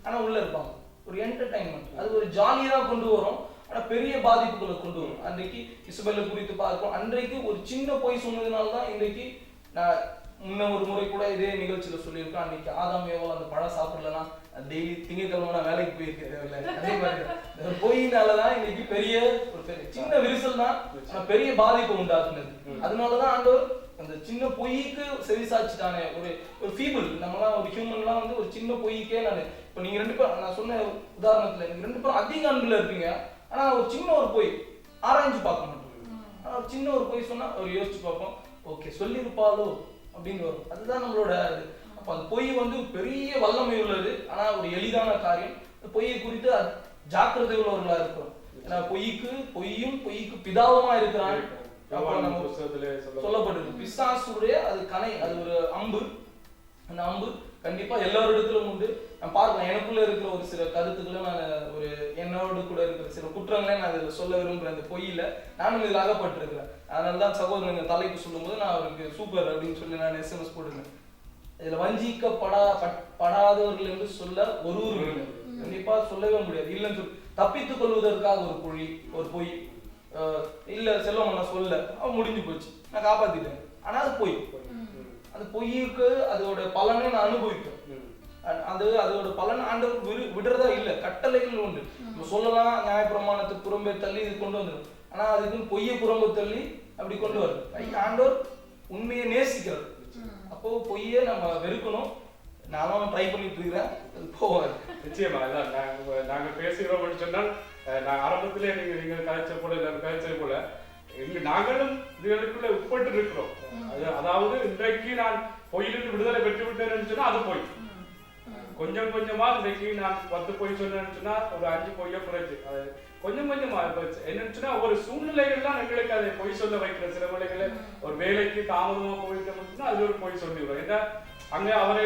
ஆனா உள்ள இருப்பாங்க, ஒரு என்டர்டைன்மெண்ட். அது ஒரு ஜாலியா கொண்டு வரும், ஆனா பெரிய பாதிப்புகளை கொண்டு வரும். அன்றைக்கு இசபெல்லை குறித்து பார்க்கிறோம். அன்றைக்கு ஒரு சின்ன பொய் சொன்னதுனால தான் இன்றைக்கு முன்ன ஒரு முறை கூட இதே நிகழ்ச்சியில சொல்லியிருக்கேன். அன்னைக்கு ஆதாம் ஏவாள் அந்த பழம் சாப்பிடலன்னா டெய்லி திங்கக்கிழமை நான் வேலைக்கு போயிருக்கேன் தேவையில்லை. அதே மாதிரி ஒரு பொய்னாலதான் இன்னைக்கு பெரிய சின்ன விரிசல் தான் பெரிய பாதிப்பை உண்டாக்குனது. அதனாலதான் ஆண்டவர் அந்த சின்ன பொய்க்கு செவிசாய்ச்சிட்டானே. ஒரு ஃபீபிள் நம்மலாம் ஒரு ஹியூமன்லாம் வந்து ஒரு சின்ன பொய்க்கே இப்போ நீங்க 2 பேரும் நான் சொன்ன உதாரணத்துல நீங்க 2 பேரும் அதிக அன்புல இருப்பீங்க, ஆனா ஒரு சின்ன ஒரு பொய் ஆராய்ஞ்சு பார்க்க மாட்டோம். ஆனா ஒரு சின்ன ஒரு பொய் சொன்னா ஒரு யோசிச்சு பார்ப்போம், ஓகே சொல்லியிருப்பாளோ அப்படின்னு வரும். அதுதான் நம்மளோட அப்ப அந்த பொய் வந்து பெரிய வல்லமை உள்ளது, ஆனா ஒரு எளிதான காரியம். பொய்யை குறித்து ஜாக்கிரதை உள்ளவர்களா இருக்கிறோம். ஏன்னா பொய்க்கு பிதாவுமா இருக்கிறான் சொல்லப்படுது. பிசாசுடைய அது கணை, அது ஒரு அம்பு. அந்த அம்பு கண்டிப்பா எல்லாரிடத்திலும் உண்டு. நான் பார்க்கலாம், எனக்குள்ள இருக்கிற ஒரு சில கருத்துக்களை நான் ஒரு என்னோடு கூட இருக்கிற சில குற்றங்களை நான் இதில் சொல்ல விரும்புறேன். அந்த பொய்யில நானும் இதில் அகப்பட்டிருக்கிறேன். அதனாலதான் சகோதரன் தலைப்பு சொல்லும் போது நான் அவருக்கு சூப்பர் அப்படின்னு சொல்லி நான் SMS போடுறேன். இதுல வஞ்சிக்கப்படாதவர்கள் என்று சொல்ல ஒருவரும் இல்லை. கண்டிப்பா சொல்லவே முடியாது. இல்லைன்னு சொல்லி தப்பித்துக் கொள்வதற்காக ஒரு பொய் இல்ல செல்வம் நான் சொல்ல அவன் முடிஞ்சு போச்சு, நான் காப்பாத்திட்டேன். ஆனா அது பொய். அந்த பொய்யுக்கு அதோட பலனை நான் அனுபவிப்பேன். அதோட பலன் ஆண்டவர் விடுறதா இல்ல, கட்டளைகள் உண்டு. சொல்லலாம் நியாயப்பிரமாணத்துக்கு புறம்பே தள்ளி இது கொண்டு வந்துடும். ஆனா அதுக்கு பொய்யை புறம்பு தள்ளி அப்படி கொண்டு வரும். ஆண்டவர் உண்மையை நேசிக்கிறது. அப்போ பொய்யை நம்ம வெறுக்கணும். நானும் ட்ரை பண்ணிட்டு இருக்கிறேன், அது போவாது. நிச்சயமா நாங்க பேசுகிறோம் சொன்னால் நான் ஆரம்பத்திலே நீங்க கலைச்ச போல கலைச்சது போல நாங்களும் இதுகளுக்குள்ள உட்பட்டு இருக்கிறோம். அதாவது இன்றைக்கு நான் பொய்யிலிருந்து விடுதலை பெற்று விட்டேன்னு சொன்னா அது பொய். கொஞ்சம் கொஞ்சமா இன்றைக்கு நான் 10 பொய் சொன்னேன்னு சொன்னா ஒரு 5 பொய்யை குறைச்சு அது கொஞ்சம் கொஞ்சமா என்னன்னு சொன்னா ஒரு சூழ்நிலைகள் தான் எங்களுக்கு அதை பொய் சொல்ல வைக்கிற. சில வேளைகளை ஒரு வேலைக்கு தாமதமா போயிட்டோம்னா அது ஒரு பொய் சொல்லிடுவோம். ஏன்னா அங்க அவரை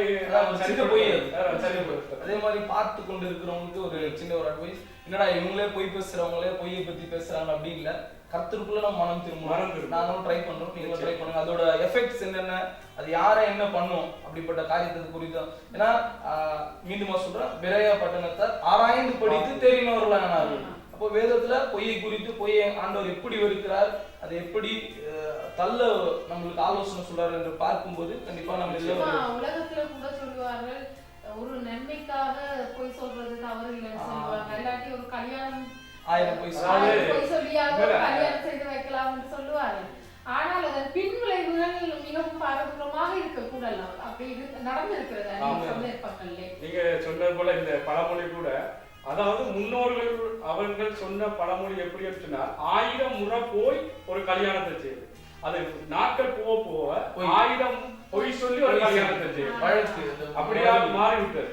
அதே மாதிரி பார்த்து கொண்டு இருக்கிறவங்களுக்கு ஒரு சின்ன ஒரு அட்வைஸ், என்னடா இவங்களே பொய் பேசுறவங்களே பொய்யை பத்தி பேசுறாங்க அப்படி இல்ல, கர்த்தருக்குள்ள நம்ம மனம் திரும்ப நாங்களும் ட்ரை பண்றோம், நீங்களும் ட்ரை பண்ணுங்க. அதோட எஃபெக்ட்ஸ் என்னென்ன, அது யாரை என்ன பண்ணும் அப்படிப்பட்ட காரியத்தை குறித்து. ஏன்னா மீண்டுமா சொல்றேன், பெரேயா பட்டணத்தார் ஆராய்ந்து படித்து தெரிந்தவர்களானார்கள். அப்போ வேதத்துல பொய்யை குறித்து பொய்யை ஆண்டவர் எப்படி வருகிறார், அதை எப்படி தள்ள நம்மளுக்கு ஆலோசனை சொல்றாரு என்று பார்க்கும்போது கண்டிப்பா நம்ம உலகத்துல கூட சொல்லுவார்கள் ஒரு நன்மைக்காக பொய் சொல்றது தவறு இல்லைன்னு சொல்லுவாங்க. இல்லாட்டி ஒரு கல்யாணம் 1000 பொய் சொல்லியாவது கல்யாணம் செய்து வைக்கலாம் என்று சொல்லுவாங்க. ஆனால் அதன் பின்விளைவுகள் மிகவும் பாரதூரமாக இருக்க கூடலாம். அப்படி நடந்திருக்கிறது சந்தர்ப்பங்கள்ல. நீங்க சொன்னது போல இந்த பழமொழி கூட, அதாவது முன்னோர்கள் அவர்கள் சொன்ன பழமொழி எப்படி சொன்னால் 1000 முறை போய் ஒரு கல்யாணத்தை செய்யுது. அது நாட்கள் போக 1000 பொய் சொல்லி ஒரு கல்யாணத்தை செய்யுது. அப்படியா மாறிவிட்டது.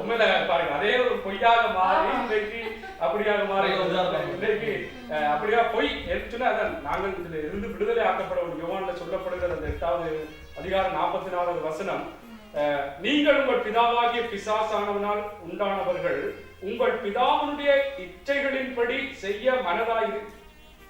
உண்மையில பாருங்க, அதே ஒரு பொய்யாக மாறி இன்றைக்கு அப்படியாக மாறி இன்றைக்கு அப்படியா பொய் சொன்னா நாங்கள் இதுல இருந்து விடுதலை ஆக்கப்பட ஒரு யோவான்ல சொல்லப்படுகிற அந்த 8வது அதிகாரம் 44வது வசனம், நீங்கள் உங்கள் பிதாவாகிய பிசாசானவனால் உண்டானவர்கள் உங்கள் பிதாவுடைய இச்சைகளின்படி செய்ய மனதாய்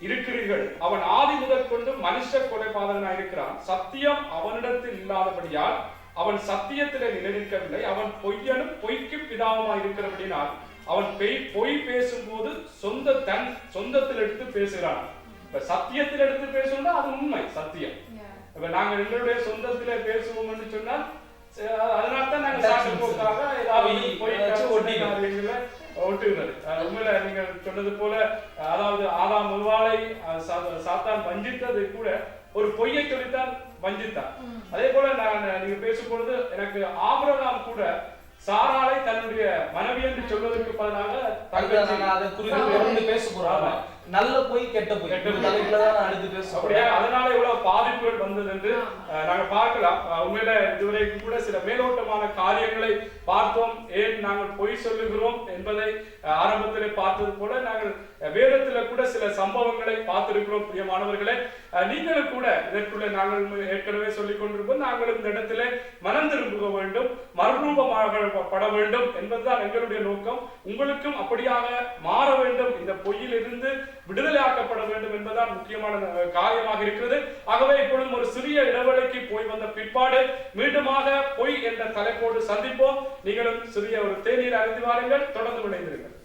இருக்கிறீர்கள். அவன் ஆதி முதற் கொண்டு மனுஷ கொலைபாதகனாய் இருக்கிறான். சத்தியம் அவனிடத்தில் இல்லாதபடியால் அவன் சத்தியத்திலே நிலைநிற்கவில்லை. அவன் பொய்யனும் பொய்க்கு பிதாவுமாய் இருக்கிறபடினால் அவன் பொய் பேசும்போது சொந்தத்தில் எடுத்து பேசுகிறான். இப்ப சத்தியத்தில் எடுத்து பேசணும்னா அது உண்மை, சத்தியம். இப்ப நாங்க எங்களுடைய சொந்தத்திலே பேசுவோம் என்று சொன்னால் அதனால்தான் நாங்க சாக்கு போக்காக ஒட்டுகிறது. உண்மையில நீங்க சொன்னது போல, அதாவது ஆதாம் முவாளை சாத்தான் வஞ்சித்தது கூட ஒரு பொய்யை சொல்லித்தான் வஞ்சித்தான். அதே போல நீங்க பேசும்பொழுது எனக்கு ஆபிரகாம் கூட சாராளை தன்னுடைய மனைவி என்று சொல்வதற்கு பதிலாக அதை குறித்து பேச போறாங்க. நல்ல போய் கெட்ட போய் அடுத்து பேசும். அப்படியா அதனால எவ்வளவு பாதிப்புகள் வந்தது என்று நாங்க பார்க்கலாம். உண்மையில இதுவரைக்கும் கூட சில மேலோட்டமான காரியங்களை பார்த்தோம். ஏன் நாங்கள் பொய் சொல்லுகிறோம் என்பதை ஆரம்பத்திலே பார்த்தது போல நாங்கள் வேதத்துல கூட சில சம்பவங்களை பார்த்திருக்கிறோம். பிரியமானவர்களே, நீங்களும் கூட இதற்குள்ள நாங்கள் ஏற்கனவே சொல்லிக் கொண்டிருப்போம். நாங்கள் இந்த இடத்திலே மனம் திரும்ப வேண்டும், மறுரூபமாகப்பட வேண்டும் என்பதுதான் எங்களுடைய நோக்கம். உங்களுக்கும் அப்படியாக மாற வேண்டும், இந்த பொய்யில் இருந்து விடுதலை ஆக்கப்பட வேண்டும் என்பதுதான் முக்கியமான காரியமாக இருக்கிறது. ஆகவே இப்பொழுது ஒரு சிறிய இடைவெளிக்கு போய் வந்த பிற்பாடு மீண்டுமாக பொய் என்ற தலைப்போடு சந்திப்போம். நீங்களும் சிறிய ஒரு தேநீர் அருந்தி வாருங்கள், தொடர்ந்து இணைந்திருங்கள்.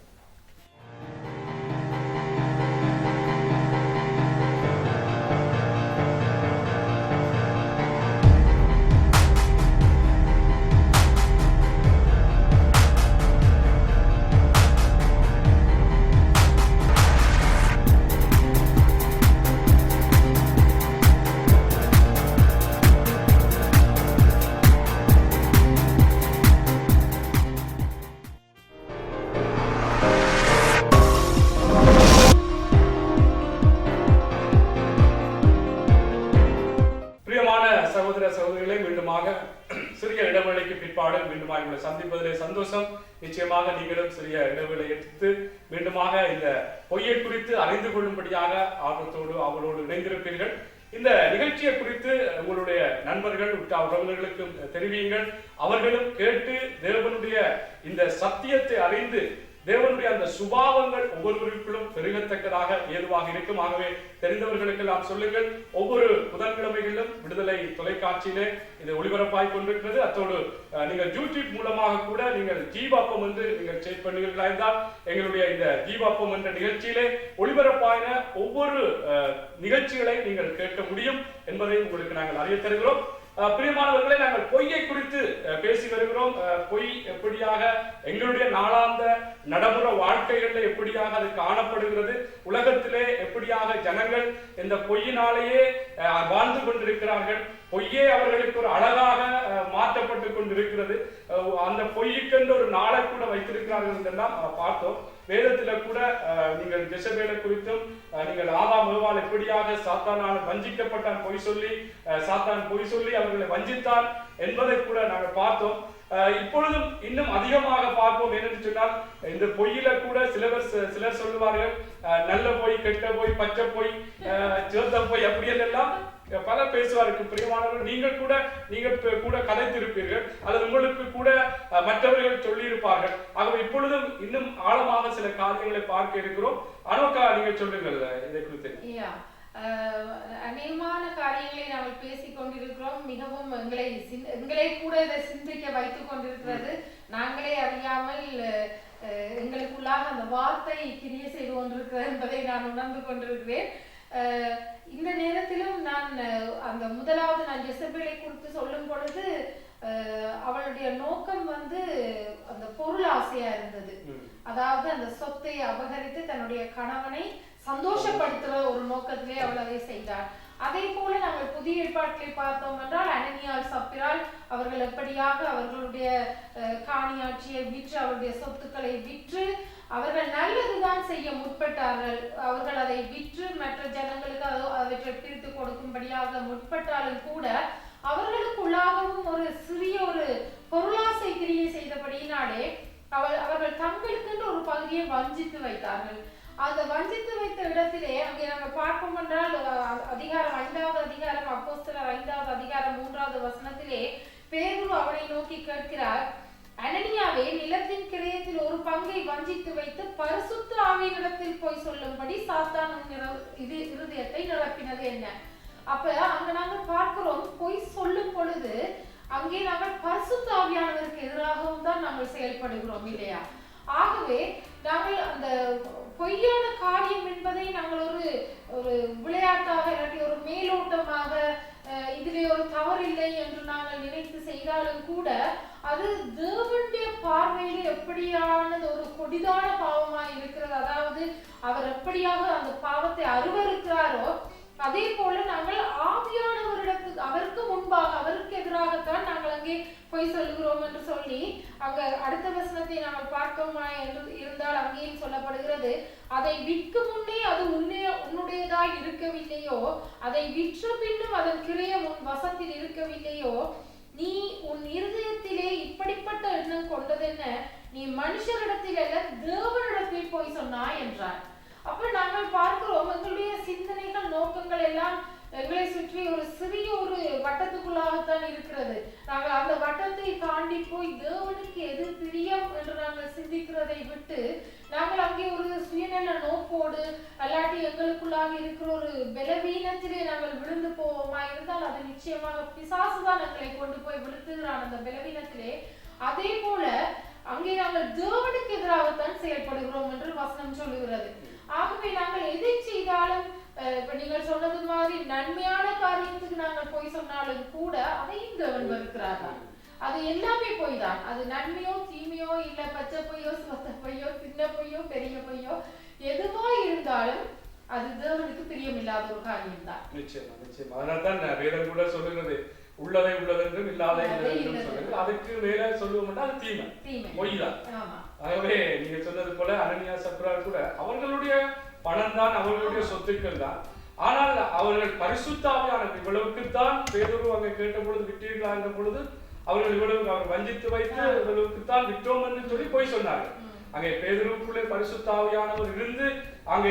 சிறிய இடைவேளைக்கு பிற்பாடு மீண்டுமாக உங்களை சந்திப்பதிலே சந்தோஷம். நிச்சயமாக நீங்களும் சிறிய இடைவேளை எடுத்து மீண்டுமாக இந்த பொய்யை குறித்து அறிந்து கொள்ளும்படியாக ஆர்வத்தோடு அவளோடு இணைந்திருப்பீர்கள். இந்த நிகழ்ச்சியை குறித்து உங்களுடைய நண்பர்கள் உறவினர்களுக்கு தெரிவியுங்கள். அவர்களும் கேட்டு தேவனுடைய இந்த சத்தியத்தை அறிந்து தேவனுடைய அந்த சுபாவங்கள் ஒவ்வொருவருக்குள்ளும் பெருகத்தக்கதாக ஏதுவாக இருக்கும். ஆகவே தெரிந்தவர்களுக்கெல்லாம் சொல்லுங்கள். ஒவ்வொரு புதன்கிழமைகளிலும் விடுதலை தொலைக்காட்சியிலே இது ஒளிபரப்பாய் கொண்டிருக்கிறது. அத்தோடு நீங்கள் யூடியூப் மூலமாக கூட நீங்கள் ஜீவாப்பம் என்று நீங்கள் செக் பண்ணுவீர்களா இருந்தால் எங்களுடைய இந்த ஜீவாப்பம் என்ற நிகழ்ச்சியிலே ஒளிபரப்பாயின ஒவ்வொரு நிகழ்ச்சிகளை நீங்கள் கேட்க முடியும் என்பதை உங்களுக்கு நாங்கள் அறிய தருகிறோம். பிரியமானவர்களை, நாங்கள் பொய்யை குறித்து பேசி வருகிறோம். பொய் எப்படியாக எங்களுடைய நாளாந்த நடைமுறை வாழ்க்கைகளில் எப்படியாக அது காணப்படுகிறது, உலகத்திலே எப்படியாக ஜனங்கள் இந்த பொய்யினாலேயே வாழ்ந்து கொண்டிருக்கிறார்கள், பொய்யே அவர்களுக்கு ஒரு அழகாக மாற்றப்பட்டு கொண்டிருக்கிறது. அந்த பொய்யுக்கென்று ஒரு நாளை கூட வைத்திருக்கிறார்கள் என்றெல்லாம் பார்த்தோம். வேதத்தில கூட நீங்கள் ஜெசபேலை குறித்தும் நீங்கள் ஆதாம் ஏவாள் எப்படியாக சாத்தானால் வஞ்சிக்கப்பட்டான், பொய் சொல்லி சாத்தான் பொய் சொல்லி அவர்களை வஞ்சித்தான் என்பதை கூட நாங்கள் பார்த்தோம். இப்பொழுதும் இன்னும் அதிகமாக பார்ப்போம். என்னென்னு சொன்னால் இந்த பொய்யில கூட சிலர் சொல்லுவார்கள் நல்ல பொய், கெட்ட பொய், பச்சை பொய், சிவந்த பொய் அப்படி எல்லாம் பல பேசுவார்கள். பிரியமானவர்கள், நீங்கள் கூட கதைத்திருப்பீர்கள் அல்லது உங்களுக்கு கூட மற்றவர்கள் சொல்லி இருப்பார்கள். ஆகவே இப்பொழுதும் இன்னும் ஆழமாக சில காரியங்களை பார்க்க இருக்கிறோம். அனோக்கா, நீங்கள் சொல்லுங்கள் இதை குறித்து. அநேகமான காரியங்களை நாங்கள் பேசிக் கொண்டிருக்கிறோம். மிகவும் எங்களை கூட இதை சிந்திக்க வைத்துக் கொண்டிருக்கிறது. நாங்களே அறியாமல் எங்களுக்குள்ளாக அந்த வார்த்தை கிரிய செய்து கொண்டிருக்கிறது என்பதை நான் உணர்ந்து கொண்டிருக்கிறேன். இந்த நேரத்திலும் நான் அந்த முதலாவது நான் ஜெசபேலை குறித்து சொல்லும் பொழுது அவளுடைய நோக்கம் அந்த பொருள் ஆசையா இருந்தது. அதாவது அந்த சொத்தை அபகரித்து தன்னுடைய கணவனை சந்தோஷப்படுத்துற ஒரு நோக்கத்திலே அவள் அதை செய்தார். அதே போல நாங்கள் புதிய ஏற்பாட்டிலே பார்த்தோம் என்றால் அனனியாள் சப்பிராள் அவர்கள் எப்படியாக அவர்களுடைய காணியாட்சியை விற்று அவருடைய சொத்துக்களை விற்று அவர்கள் நல்லதுதான் செய்ய முற்பட்டார்கள். அவர்கள் அதை விற்று மற்ற ஜனங்களுக்கு அவற்றை பிரித்து கொடுக்கும்படியாக முற்பட்டாலும் கூட அவர்களுக்குள்ளாகவும் ஒரு சிறிய ஒரு பொருளாசை கிரியை செய்தபடியினாலே அவர்கள் தங்களுக்கென்று ஒரு பகுதியை வஞ்சித்து வைத்தார்கள். அந்த வஞ்சித்து வைத்த இடத்திலே அங்கே நாங்கள் பார்ப்போம் என்றால் அதிகாரம் 5வது அதிகாரம் அப்போஸ்தலர் 5வது அதிகாரம் 3வது வசனத்திலே பேதுரு அவனை நோக்கி கேட்கிறார், அனனியாவே, நிலத்தின் கிரயத்தில் ஒரு பங்கை வஞ்சித்து வைத்து பரிசுத்த ஆவியினிடத்தில் போய் சொல்லும்படி சாத்தான் இருதயத்தை நிரப்பினது என்ன? அப்ப அங்க நாங்கள் பார்க்கிறோம், பொய் சொல்லும் பொழுது அங்கே நாங்கள் பரிசுத்த ஆவியானவருக்கு எதிராகவும் தான் நாங்கள் செயல்படுகிறோம் இல்லையா? ஆகவே நாங்கள் அந்த பொய்யான காரியம் என்பதை நாங்கள் ஒரு விளையாட்டாக இல்லாட்டி ஒரு மேலோட்டமாக இதிலே ஒரு தவறில்லை என்று நாங்கள் நினைத்து செய்தாலும் கூட அது தேவனுடைய பார்வையில் எப்படியானது ஒரு கொடிதான பாவமாய் இருக்கிறது. அதாவது அவர் எப்படியாக அந்த பாவத்தை அருவருக்கிறாரோ அதே போல நாங்கள் ஆவியானவரிடத்துக்கு அவருக்கு முன்பாக அவருக்கு எதிராகத்தான் நாங்கள் அங்கே போய் சொல்லுகிறோம் என்று சொல்லி அங்க அடுத்த வசனத்தை நாங்கள் பார்க்கோமா என்று இருந்தால் அங்கேயும் சொல்லப்படுகிறது, அதை விற்கும் முன்னே அது உன்னுடையதாய் இருக்கவில்லையோ, அதை விற்ற பின்னும் அதன் கிரயம் உன் வசத்தில் இருக்கவில்லையோ, நீ உன் இருதயத்திலே இப்படிப்பட்ட எண்ணம் கொண்டதென்ன? நீ மனுஷரிடத்தில் அல்ல தேவனிடத்தில் போய் சொன்னாய் என்றார். அப்ப நாங்கள் பார்க்கிறோம், எங்களுடைய சிந்தனைகள் நோக்கங்கள் எல்லாம் எங்களை சுற்றி ஒரு சிறிய ஒரு வட்டத்துக்குள்ளாகத்தான் இருக்கிறது. நாங்கள் அந்த வட்டத்தை தாண்டி போய் தேவனுக்கு எது பிரியம் என்று நாங்கள் சிந்திக்கிறதை விட்டு நாங்கள் அங்கே ஒரு சுயநல நோக்கோடு அல்லாட்டி எங்களுக்குள்ளாக இருக்கிற ஒரு பலவீனத்திலே நாங்கள் விழுந்து போவோமா இருந்தால் அது நிச்சயமாக பிசாசுதான் எங்களை கொண்டு போய் விழுத்துகிறான் அந்த பலவீனத்திலே. அதே போல அங்கே நாங்கள் தேவனுக்கு எதிராகத்தான் செயல்படுகிறோம் என்று வசனம் சொல்லுகிறது. ஆகவே நாங்கள் எதை செய்தாலும் இப்ப நீங்கள் சொன்னது மாதிரி நன்மையான காரியத்துக்கு நாங்கள் போய் சொன்னாலும் கூட அதையும் தேவன் வெறுக்கிறார்கள். அது எல்லாமே பொய் தான். அது நன்மையோ தீமையோ இல்ல பச்சை பொய்யோ சொத்த பொய்யோ சின்ன பொய்யோ பெரிய பொய்யோ எதுவா இருந்தாலும் அது தேவனுக்கு பிரியமில்லாத ஒரு காரியம் தான். நிச்சயமா நிச்சயமா. அதனால்தான் வேதம் கூட சொல்லுகிறது, உள்ளதை உள்ளதென்றும் இல்லாத என்றும் சொல்லுகிறது. அதுக்கு மேல சொல்லுவோம்னா அது தீமை பொய் தான். ஆகவே நீங்க சொன்னது போல அனனியா சப்ரால் கூட அவர்களுடைய பணம் தான், அவர்களுடைய சொத்துக்கள் தான். ஆனால் அவர்கள் பரிசுத்தாவியான இவ்வளவுக்குத்தான் பேதுரு அங்கே கேட்ட பொழுது விட்டீர்களா என்ற பொழுது அவர்கள் இவ்வளவு அவர் வஞ்சித்து வைத்து இவ்வளவுக்குத்தான் விட்டோம் என்று சொல்லி போய் சொன்னார்கள். அங்கே பேதுருவுக்குள்ளே பரிசுத்தாவியானவர் இருந்து அங்கே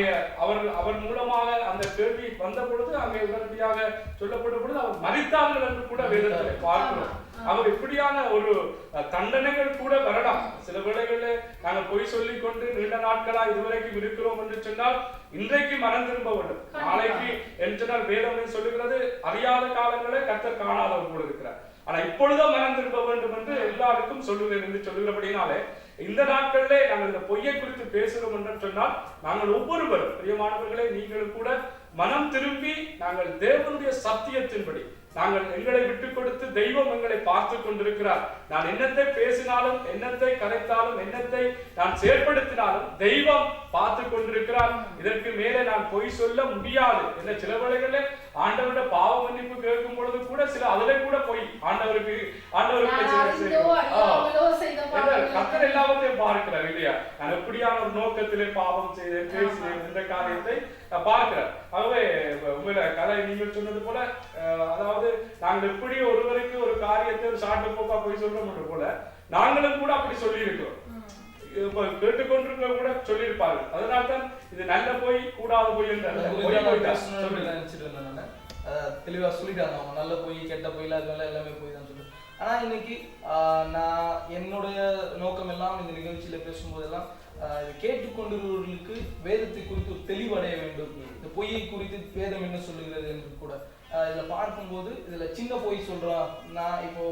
அவர் மூலமாக அந்த கேள்வி வந்த பொழுது அங்கே உடனடியாக சொல்லப்பட்ட பொழுது அவர் மரித்தார்கள் என்று கூட வேதத்திலே பார்க்கிறோம். அவர் இப்படியான ஒரு தண்டனைகள் கூட வரலாம். சில வேளைகளில் நாங்கள் பொய் சொல்லிக் கொண்டு நீண்ட நாட்களா இதுவரைக்கும் இருக்கிறோம் என்று சொன்னால் இன்றைக்கு மனம் திரும்ப வேண்டும். நாளைக்கு என்று வேதம் சொல்லுகிறது, அறியாத காலங்களே கர்த்தர் காணாதவர் போல இருக்கிறார். ஆனா இப்பொழுதும் மனம் திரும்ப வேண்டும் என்று எல்லாருக்கும் சொல்லுவேன் என்று சொல்லுகிறபடினாலே இந்த நாட்களிலே நாங்கள் இந்த பொய்யை குறித்து பேசுகிறோம் என்று சொன்னால் நாங்கள் ஒவ்வொருவரும் பிரியமானவர்களே நீங்களும் கூட மனம் திரும்பி நாங்கள் தேவனுடைய சத்தியத்தின்படி நாங்கள் எங்களை விட்டு கொடுத்து தெய்வம் எங்களை பார்த்து கொண்டிருக்கிறார். நான் என்னத்தை பேசினாலும் என்னத்தை கரைத்தாலும் என்னத்தை நான் செயற்படுத்தினாலும் தெய்வம் பார்த்து கொண்டிருக்கிறார். இதற்கு மேலே நான் பொய் சொல்ல முடியாது என்ற சில வேளைகளில் ஆண்டவருடைய பாவ மன்னிப்பு கேட்கும் பொழுது கூட சில அதிலே கூட பொய் ஆண்டவருக்கு கர்த்தர் எல்லாவற்றையும் பார்க்கிறார் இல்லையா. நான் எப்படியான ஒரு நோக்கத்திலே பாவம் செய்தேன் பேசினேன் என்ற காரியத்தை பார்க்கிறார். ஆகவே உங்களை கதை நீங்கள் சொன்னது போல அதாவது நாங்கள் எப்படி ஒருவருக்கு ஒரு காரியத்தை ஒரு சாட்டு போக்கா போய் சொல்றோம் போல நாங்களும் கூட அப்படி சொல்லி இருக்கிறோம். கேட்டுக்கொண்டிருக்க கூட சொல்லியிருப்பார்கள். அதனால்தான் இது நல்ல போய் கூடாத போய் தெளிவா சொல்லிட்டாங்க. அவங்க நல்ல போய் கெட்ட போயில அது மேல எல்லாமே போய் தான் சொல்லுவேன். ஆனா இன்னைக்கு நான் என்னுடைய நோக்கம் எல்லாம் இந்த நிகழ்ச்சியில பேசும்போதெல்லாம் கேட்டுக்கொண்டிருப்பவர்களுக்கு வேதத்தை குறித்து ஒரு தெளிவடைய வேண்டும். இந்த பொய்யை குறித்து வேதம் என்ன சொல்லுகிறது என்று கூட இதுல பார்க்கும்போது இதுல சின்ன பொய் சொல்றான். நான் இப்போ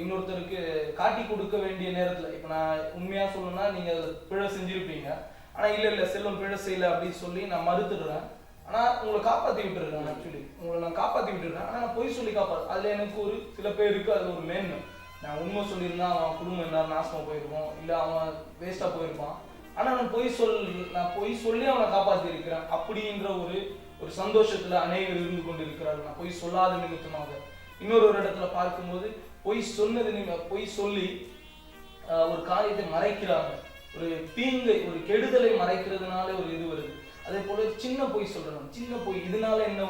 இன்னொருத்தருக்கு காட்டி கொடுக்க வேண்டிய நேரத்துல இப்ப நான் உண்மையா சொல்லணும்னா நீங்க பிழை செஞ்சிருப்பீங்க, ஆனா இல்ல செல்வம் பிழை செய்யல அப்படின்னு சொல்லி நான் மறுத்துடுறேன். ஆனா உங்களை காப்பாத்தி விட்டுருக்கேன். ஆக்சுவலி உங்களை நான் காப்பாத்தி விட்டுருக்கேன். ஆனா நான் பொய் சொல்லி காப்பாத்து அதுல எனக்கு ஒரு சில பேருக்கு அது ஒரு மேன்மை. நான் உண்மை சொல்லியிருந்தா அவன் குடும்பம் என்ன நாசமா போயிருக்கும், இல்ல அவன் வேஸ்டா போயிருப்பான். ஆனா நான் பொய் சொல்லி அவனை காப்பாத்தி இருக்கிறேன் அப்படின்ற ஒரு சந்தோஷத்துல அநேகர் இருந்து கொண்டு இருக்கிறார்கள். நான் பொய் சொல்லாத நிமித்தமாக இன்னொரு இடத்துல பார்க்கும்போது பொய் சொல்லி ஒரு காரியத்தை மறைக்கிறாங்க. ஒரு தீங்கை ஒரு கெடுதலை மறைக்கிறதுனால ஒரு இது வருது. அதே போல சின்ன பொய் சொல்றோம். சின்ன பொய் இதனால என்ன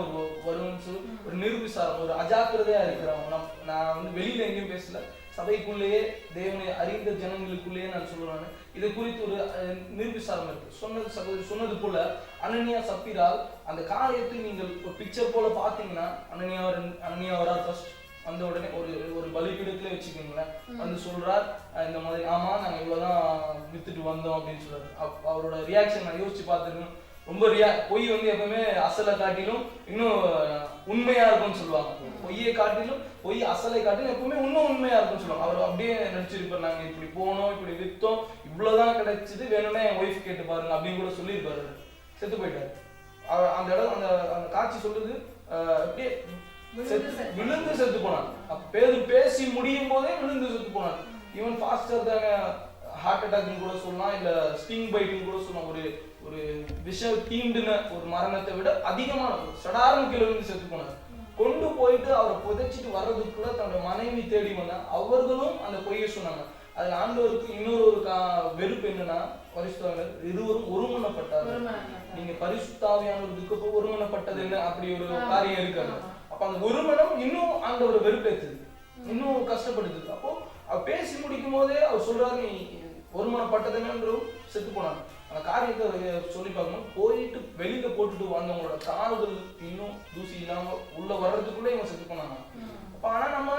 வரும்னு சொல்லி ஒரு நிர்விசாரம் ஒரு அஜாக்கிரதையா இருக்கிறாங்க. நான் வெளியில எங்கேயும் பேசல, சபைக்குள்ளேயே தேவனை அறிந்த ஜனங்களுக்குள்ளேயே நான் சொல்றேன். இது குறித்து ஒரு நிர்விசாரம் இருக்கு. சொன்னது போல அனனியா சப்பீரால் அந்த காரியத்தை நீங்கள் ஒரு பிக்சர் போல பாத்தீங்கன்னா அனனியா வரார். ஃபர்ஸ்ட் வந்த உடனே ஒரு பலிபீடத்திலே வச்சுக்கோங்களேன் வந்து சொல்றார் இந்த மாதிரி ஆமா நாங்க இவ்வளவுதான் வித்துட்டு வந்தோம் அப்படின்னு சொல்றாரு. அவரோட ரியாக்ஷன் நான் யோசிச்சு பார்த்துருக்கேன். ரொம்ப பொய் எப்பவுமே அசலை காட்டிலும் இன்னும் உண்மையா இருக்கும்னு சொல்லுவாங்க. பொய்யை காட்டிலும் பொய் அசலை காட்டிலும் எப்பவுமே இன்னும் உண்மையா இருக்கும்னு சொல்லுவாங்க. அவர் அப்படியே நினைச்சிருப்பார் நாங்க இப்படி போனோம் இப்படி வித்தோம் இவ்வளவுதான் கிடைச்சது வேணும்னா என் ஒய்ஃப் கேட்டு பாருங்க அப்படின்னு கூட சொல்லியிருப்பாரு. செத்து போயிட்டாரு. அந்த இடம் அந்த காட்சி சொல்லுது அப்படியே விழுந்து செத்து போனான். பேது பேசி முடியும் போதே விழுந்து செத்து போனான். ஈவன் ஃபாஸ்டர் தாங்க ஹார்ட் அட்டாக்னு கூட சொல்லலாம், இல்ல ஸ்டிங் பைட்னு கூட சொல்லலாம். ஒரு விஷ தீண்டுன ஒரு மரணத்தை விட அதிகமான சடாரண கீழே விழுந்து செத்து போனார். கொண்டு போயிட்டு அவரை புதைச்சிட்டு வர்றதுக்குள்ள தன்னோட மனைவி தேடி வந்தாங்க. அவர்களும் அந்த பொய்யை சொன்னாங்க. அதுல ஆண்டவருக்கு இன்னொரு வெறுப்பு என்னன்னா பரிசுத்தாவியானவர் இருவரும் ஒருமனப்பட்டார்கள். நீங்க பரிசுத்தாவியானவருக்கு ஒருமனப்பட்டது என்ன அப்படி ஒரு காரியம் இருக்காங்க. அப்ப அந்த ஒருமனம் இன்னும் ஆண்டவரை வெறுப்பேற்றுது, இன்னும் கஷ்டப்படுத்துது. அப்போ அவர் பேசி முடிக்கும் போதே அவர் சொல்றாரு நீ ஒருமனப்பட்டதுன்னு செத்து போனாங்க. அந்த காரியத்தை சொல்லி பார்க்கணும். போயிட்டு வெளியில போட்டுட்டு வந்தவங்களோட கால்கள் இன்னும் தூசி இல்லாம உள்ள வர்றதுக்குள்ள இவங்க செத்து போனாங்க. அப்ப ஆனா நம்ம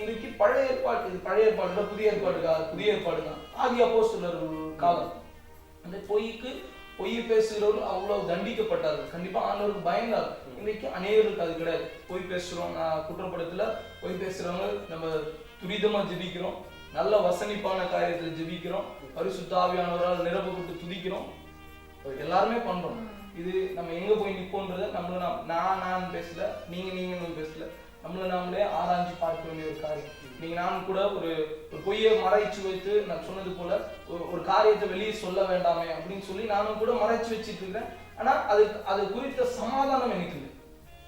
இன்னைக்கு பழைய ஏற்பாடு புதிய ஏற்பாடு தான் ஆதி அப்போஸ்தலர் காலம். அந்த பொய் பேசுகிறவர்கள் அவ்வளவு தண்டிக்கப்பட்டார்கள். கண்டிப்பா ஆண்டவருக்கு பயந்தார். இன்னைக்கு அநேகருக்கு அது கிடையாது. பொய் பேசுறோம், நான் குற்றப்படுத்தல. பொய் பேசுறவங்க நம்ம துரிதமா ஜெபிக்கிறோம், நல்ல வசனிப்பான காரியத்துல ஜெபிக்கிறோம், பரிசுத்த ஆவியானவரால் நிரப்பப்பட்டு துதிக்கிறோம், எல்லாருமே பண்றோம். இது நம்ம எங்க போய் நிற்போன்றத நம்மள நான் பேசல, நீங்க பேசல, நம்மள நாமளே ஆராய்ச்சி பார்க்க வேண்டிய ஒரு காரியம். நீங்க நான் கூட ஒரு பொய்யை மறைச்சு வைத்து நான் சொன்னது போல ஒரு காரியத்தை வெளியே சொல்ல வேண்டாமே அப்படின்னு சொல்லி நானும் கூட மறைச்சு வச்சுட்டு இருக்கிறேன். ஆனா அது குறித்த சமாதானம் எனக்கு இல்லை.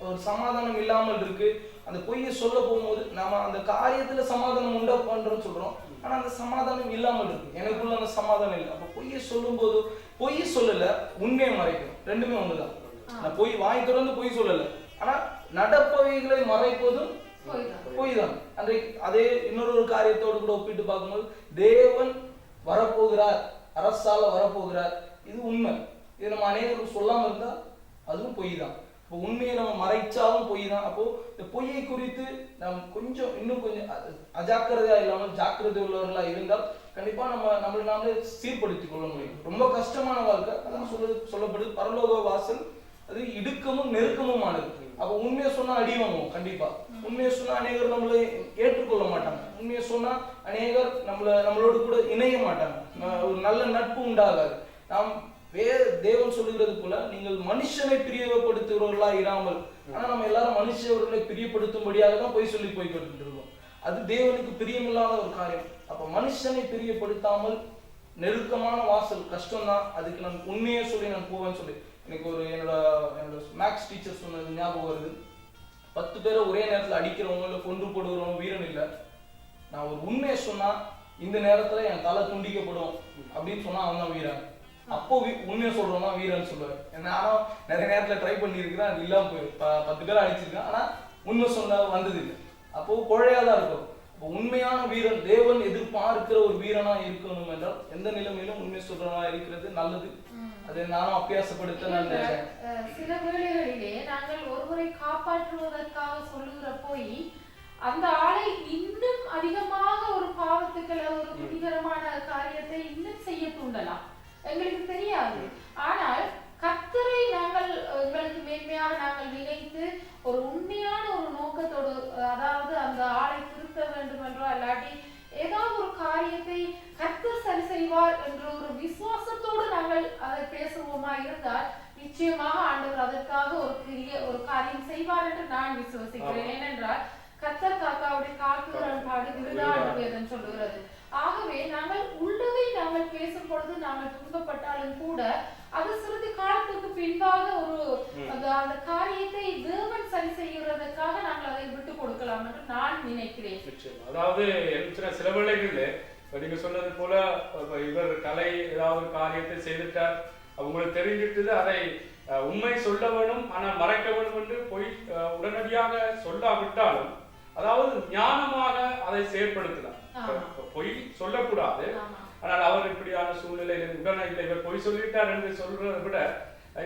ஒரு சமாதானம் இல்லாமல் இருக்கு. அந்த பொய்யை சொல்ல போகும்போது நாம அந்த காரியத்துல சமாதானம் உண்டா பண்றோம்னு சொல்றோம், ஆனா அந்த சமாதானம் இல்லாமல் இருக்கு. எனக்குள்ள அந்த சமாதானம் இல்லை. அப்ப பொய்யை சொல்லும் போது பொய்யை சொல்லல, உண்மையை மறைக்கணும். ரெண்டுமே ஒண்ணுதான். நான் பொய் வாய் திறந்து பொய் சொல்லல, ஆனா நடப்பவைகளை மறைப்பதும் பொய் தான். அன்றைக்கு அதே இன்னொரு காரியத்தோடு கூட ஒப்பிட்டு பார்க்கும்போது தேவன் வரப்போகிறார், அரசால வரப்போகிறார், இது உண்மை. இது நம்ம அநேகருக்கு சொல்லாம இருந்தா அதுவும் பொய் தான். இப்போ உண்மையை நம்ம மறைச்சாலும் பொய் தான். அப்போ இந்த பொய்யை குறித்து நாம் இன்னும் கொஞ்சம் அஜாக்கிரதையா இல்லாமல் ஜாக்கிரதை உள்ளவர்களா இருந்தால் கண்டிப்பா நம்மளை நாமளே சீர்படுத்திக் கொள்ள முடியும். ரொம்ப கஷ்டமான வாழ்க்கை, அதான் சொல்லப்படுது பரலோக வாசல் அது இடுக்கமும் நெருக்கமுமானது. அப்போ உண்மையை சொன்னா அடி வாங்குவோம். கண்டிப்பா உண்மையை சொன்னா அநேகர் நம்மளை ஏற்றுக்கொள்ள மாட்டாங்க. உண்மையை சொன்னா அநேகர் நம்மளோடு கூட இணைய மாட்டாங்க. ஒரு நல்ல நட்பு உண்டாகாது. நாம் தேவன் சொல்லுகிறது போல நீங்கள் மனுஷனை பிரியப்படுத்துகிறவர்களா இராமல், ஆனா நம்ம எல்லாரும் மனுஷர்களை பிரியப்படுத்தும்படியாக தான் போய் சொல்லி போய்கிட்டு இருக்கோம். அது தேவனுக்கு பிரியமில்லாத ஒரு காரியம். அப்ப மனுஷனை பிரியப்படுத்தாமல் நெருக்கமான வாசல் கஷ்டம் தான். அதுக்கு நான் உண்மையை சொல்லி நான் போவேன்னு சொல்லி எனக்கு என்னோட மேக்ஸ் டீச்சர் சொன்னது ஞாபகம் வருது. 10 பேரை ஒரே நேரத்தில் அடிக்கிறவங்க இல்லை கொன்று போடுகிறவங்க வீரன் இல்லை. நான் ஒரு உண்மையை சொன்னா இந்த நேரத்துல என் தலை துண்டிக்கப்படும் அப்படின்னு சொன்னா அவன் தான் வீரன். அப்போ உண்மையை சொல்றோம்னா வீரன் சொல்லுவார். நானும் நிறைய நேரத்துல ட்ரை பண்ணியிருக்கிறேன், அது இல்லாம போயிடும். 10 பேர் அடிச்சிருக்கேன், ஆனா உண்மை சொன்னா வந்தது இல்லை. அப்போ குழையாதான் இருக்கும். உண்மையான வீரன் தேவன் எதிர்பார்க்கிற ஒரு வீரனா இருக்கணும் என்றால் எந்த நிலைமையிலும் உண்மை சொல்றவனா இருக்கிறது நல்லது. அதை நானும் அபியாசப்படுத்த நான் நினைக்கிறேன். சில வேளைகளிலே நாங்கள் ஒருவரை காப்பாற்றுவதற்காக சொல்லுகிற போய் அந்த ஆளை இன்னும் அதிகமாக ஒரு பாவத்துக்களை ஒரு துணிகரமான காரியத்தை இன்னும் செய்ய தூண்டலாம், எங்களுக்கு தெரியாது. ஆனால் கர்த்தரை நாங்கள் எங்களுக்கு மேன்மையாக நாங்கள் நினைத்து ஒரு உண்மையான ஒரு நோக்கத்தோடு, அதாவது அந்த ஆளை திருத்த வேண்டும் என்றோ அல்லாட்டி ஏதாவது ஒரு காரியத்தை கர்த்தர் சரி செய்வார் என்ற ஒரு விசுவாசத்தோடு நாங்கள் அதை பேசுவோமா இருந்தால் நிச்சயமாக ஆண்டவர் அதற்காக ஒரு காரியம் செய்வார் என்று நான் விசுவசிக்கிறேன். ஏனென்றால் கர்த்தர் காக்காவுடைய காக்குகிறான் பாடு விருதாண்டு வேதம் சொல்லுகிறது. ஆகவே நாங்கள் உள்ளதை நாங்கள் பேசும் பொழுது நாங்கள் துன்பப்பட்டாலும் கூட அது சிறிது காலத்துக்கு பின்பாக அந்த காரியத்தை தேவன் சரி செய்கிறதுக்காக நாங்கள் அதை விட்டு கொடுக்கலாம் என்று நான் நினைக்கிறேன். அதாவது சில வேளைகள்ல நீங்க சொன்னது போல இவர் கலை ஏதாவது காரியத்தை செய்துட்டார், அவங்களுக்கு தெரிஞ்சிட்டு அதை உண்மை சொல்ல வேணும் ஆனா மறைக்க வேணும் என்று போய் உடனடியாக சொல்லாவிட்டாலும் அதாவது ஞானமாக அதை செயற்படுத்தலாம். பொய் சொல்லக்கூடாது, ஆனால் அவர் இப்படியான சூழ்நிலையில் உடனடியில் இவர் பொய் சொல்லிட்டார் என்று சொல்றதை விட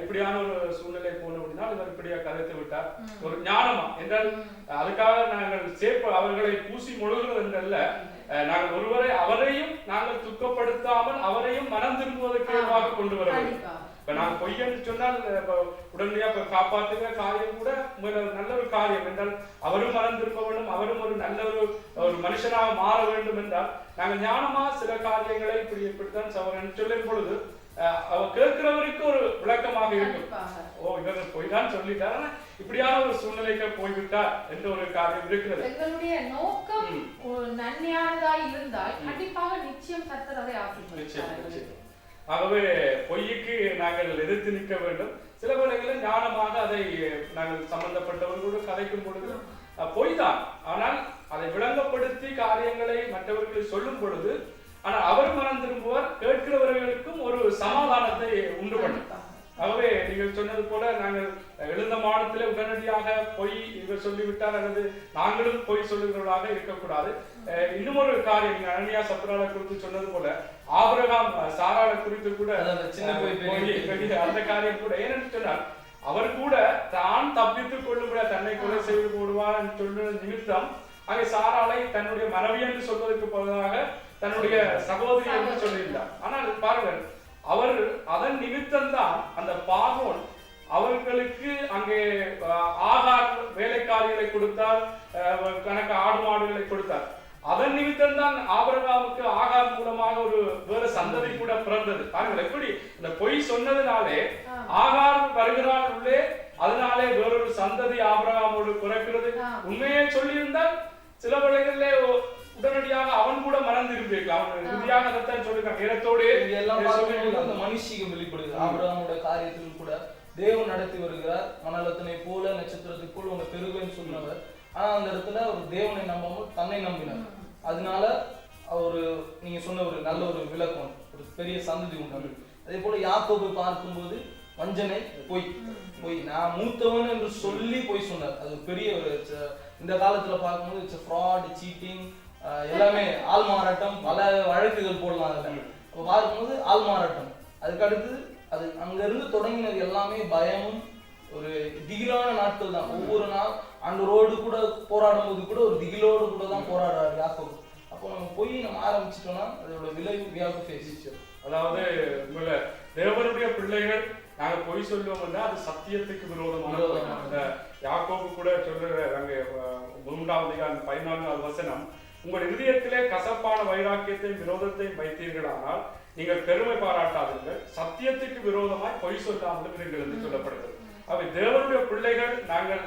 இப்படியான ஒரு சூழ்நிலை போன அப்படின்னா இவர் இப்படியா கதைத்து விட்டார் ஒரு ஞானமா என்றால் அதுக்காக நாங்கள் அவர்களை பூசி முழுகிறது என்றல்ல, நாங்கள் ஒருவரை அவரையும் நாங்கள் துக்கப்படுத்தாமல் அவரையும் மனம் திரும்புவதற்கு கொண்டு வர வேண்டும். இப்ப நாங்க பொய்யன்னு சொன்னால் உடனடியா காப்பாற்றுகிற காரியம் கூட நல்ல ஒரு காரியம் என்றால் அவரும் மனம் திரும்ப வேண்டும், அவரும் ஒரு நல்ல ஒரு மனுஷனாக மாற வேண்டும் என்றால் நாங்கள் ஞானமா சில காரியங்களை இப்படித்தான் சவரன் சொல்லும் பொழுது அவர் கேட்கிறவருக்கு ஒரு விளக்கமாக இருக்கும். இவர் பொய் தான் சொல்லிட்டார், இப்படியான ஒரு சூழ்நிலைக்கு போய்விட்டார் என்ற ஒரு காரியம் இருக்கிறது. எங்களுடைய நோக்கம் நன்மையானதாய் இருந்தால் கண்டிப்பாக நிச்சயம் கர்த்தர் அதை ஆசீர்வதிப்பார். ஆகவே பொய்யுக்கு நாங்கள் எதிர்த்து நிற்க வேண்டும். சில வேளைகளில் ஞானமாக அதை நாங்கள் சம்பந்தப்பட்டவர்களோடு கதைக்கும் பொழுது பொய் தான், ஆனால் அதை விளங்கப்படுத்தி காரியங்களை மற்றவர்களுக்கு சொல்லும் பொழுது ஆனால் அவர் மனம் திரும்புவார், கேட்கிறவர்களுக்கும் ஒரு சமாதானத்தை உண்டு பண்ணும். ஆகவே நீங்கள் சொன்னது போல நாங்கள் எழுந்த மாதத்திலே உடனடியாக பொய் இவர் சொல்லிவிட்டார் அல்லது நாங்களும் பொய் சொல்லுகிறவர்களாக இருக்கக்கூடாது. இன்னும் ஒரு காரியம் நீங்க அனனியா சத்ராலை குறித்து சொன்னது போல ஆபிரகாம் சாராளை குறித்து கூட அந்த காரியம் கூட ஏனென்று சொன்னால் அவர் கூட தான் தப்பித்துக் கொள்ளும்படியா தன்னை கொலை செய்து போடுவார் என்று சொல்ற நிமித்தம் அங்கே சாராளை தன்னுடைய மனைவி என்று சொல்வதற்கு பதிலாக தன்னுடைய சகோதரி என்று சொல்லியிருந்தார். ஆனால் பாருங்கள், அவர் அதன் நிமித்தம்தான் அந்த பார்வோன் அவர்களுக்கு அங்கே ஆகார் வேலைக்காரிகளை கொடுத்தார், கணக்கு ஆடு மாடுகளை கொடுத்தார். அதன் நிமித்தம் தான் ஆபிரகாமுக்கு ஆகார் மூலமாக ஒரு வேற சந்ததி கூட பிறந்தது. பாருங்கள் எப்படி இந்த பொய் சொன்னதுனாலே ஆகார் வருகிறார் உள்ளே, அதனாலே வேறொரு சந்ததி ஆபிரகாமோடு பிறக்கிறது. உண்மையை சொல்லியிருந்தால் சில வேளைகளிலே உடனடியாக அவன் கூட மறந்து இருந்திருக்கலாம். அவன் இறுதியாக அதைத்தான் சொல்லிருக்கான். நேரத்தோடு அந்த மனுஷிகம் வெளிப்படுது. ஆபிரகாமோட காரியத்தில் கூட தேவன் நடத்தி வருகிறார். மணலத்தினை போல நட்சத்திரத்தை போல உங்க பெருகுன்னு சொன்னவர். ஆனா அந்த இடத்துல ஒரு தேவனை நம்பாமல் தன்னை நம்பினார். அதனால ஒரு நீங்க சொன்ன ஒரு நல்ல ஒரு விளக்கம், ஒரு பெரிய சந்ததி உண்டாங்க. அதே போல யாக்கோபை பார்க்கும்போது வஞ்சனை, பொய். பொய், நான் மூத்தவன் என்று சொல்லி பொய் சொன்னார். அது பெரிய ஒரு இந்த காலத்துல பார்க்கும்போது இட்ஸ் ஃப்ராட், சீட்டிங், எல்லாமே ஆள் மாறாட்டம், பல வழக்குகள் போடலாம் அதுல. அப்ப பார்க்கும்போது ஆள் மாறாட்டம். அதுக்கு அடுத்து அது அங்க இருந்து தொடங்கினது எல்லாமே பயமும் ஒரு திகிலான நாட்கள் தான். ஒவ்வொரு நாள் ஆண்டவரோடு கூட போராடும் போது கூட ஒரு திகிலோடு கூட தான் போராடுறாரு யாக்கோபு. அப்போ நம்ம போய் நம்ம ஆரம்பிச்சிட்டோம்னா அதோட விளைவு we have to face it. அதாவது உங்களை தேவனுடைய பிள்ளைகள் நாங்க பொய் சொல்லுவோம்னா அது சத்தியத்துக்கு விரோதமான. யாக்கோபு கூட சொல்ற அங்க 3:14 வசனம், உங்கள் இதயத்திலே கசப்பான வைராக்கியத்தையும் விரோதத்தையும் வைத்தீர்களானால் நீங்கள் பெருமை பாராட்டாதீர்கள், சத்தியத்துக்கு விரோதமாய் பொய் சொல்லாமல் நீங்கள் என்று சொல்லப்படுகிறது. அவை தேவனுடைய பிள்ளைகள் நாங்கள்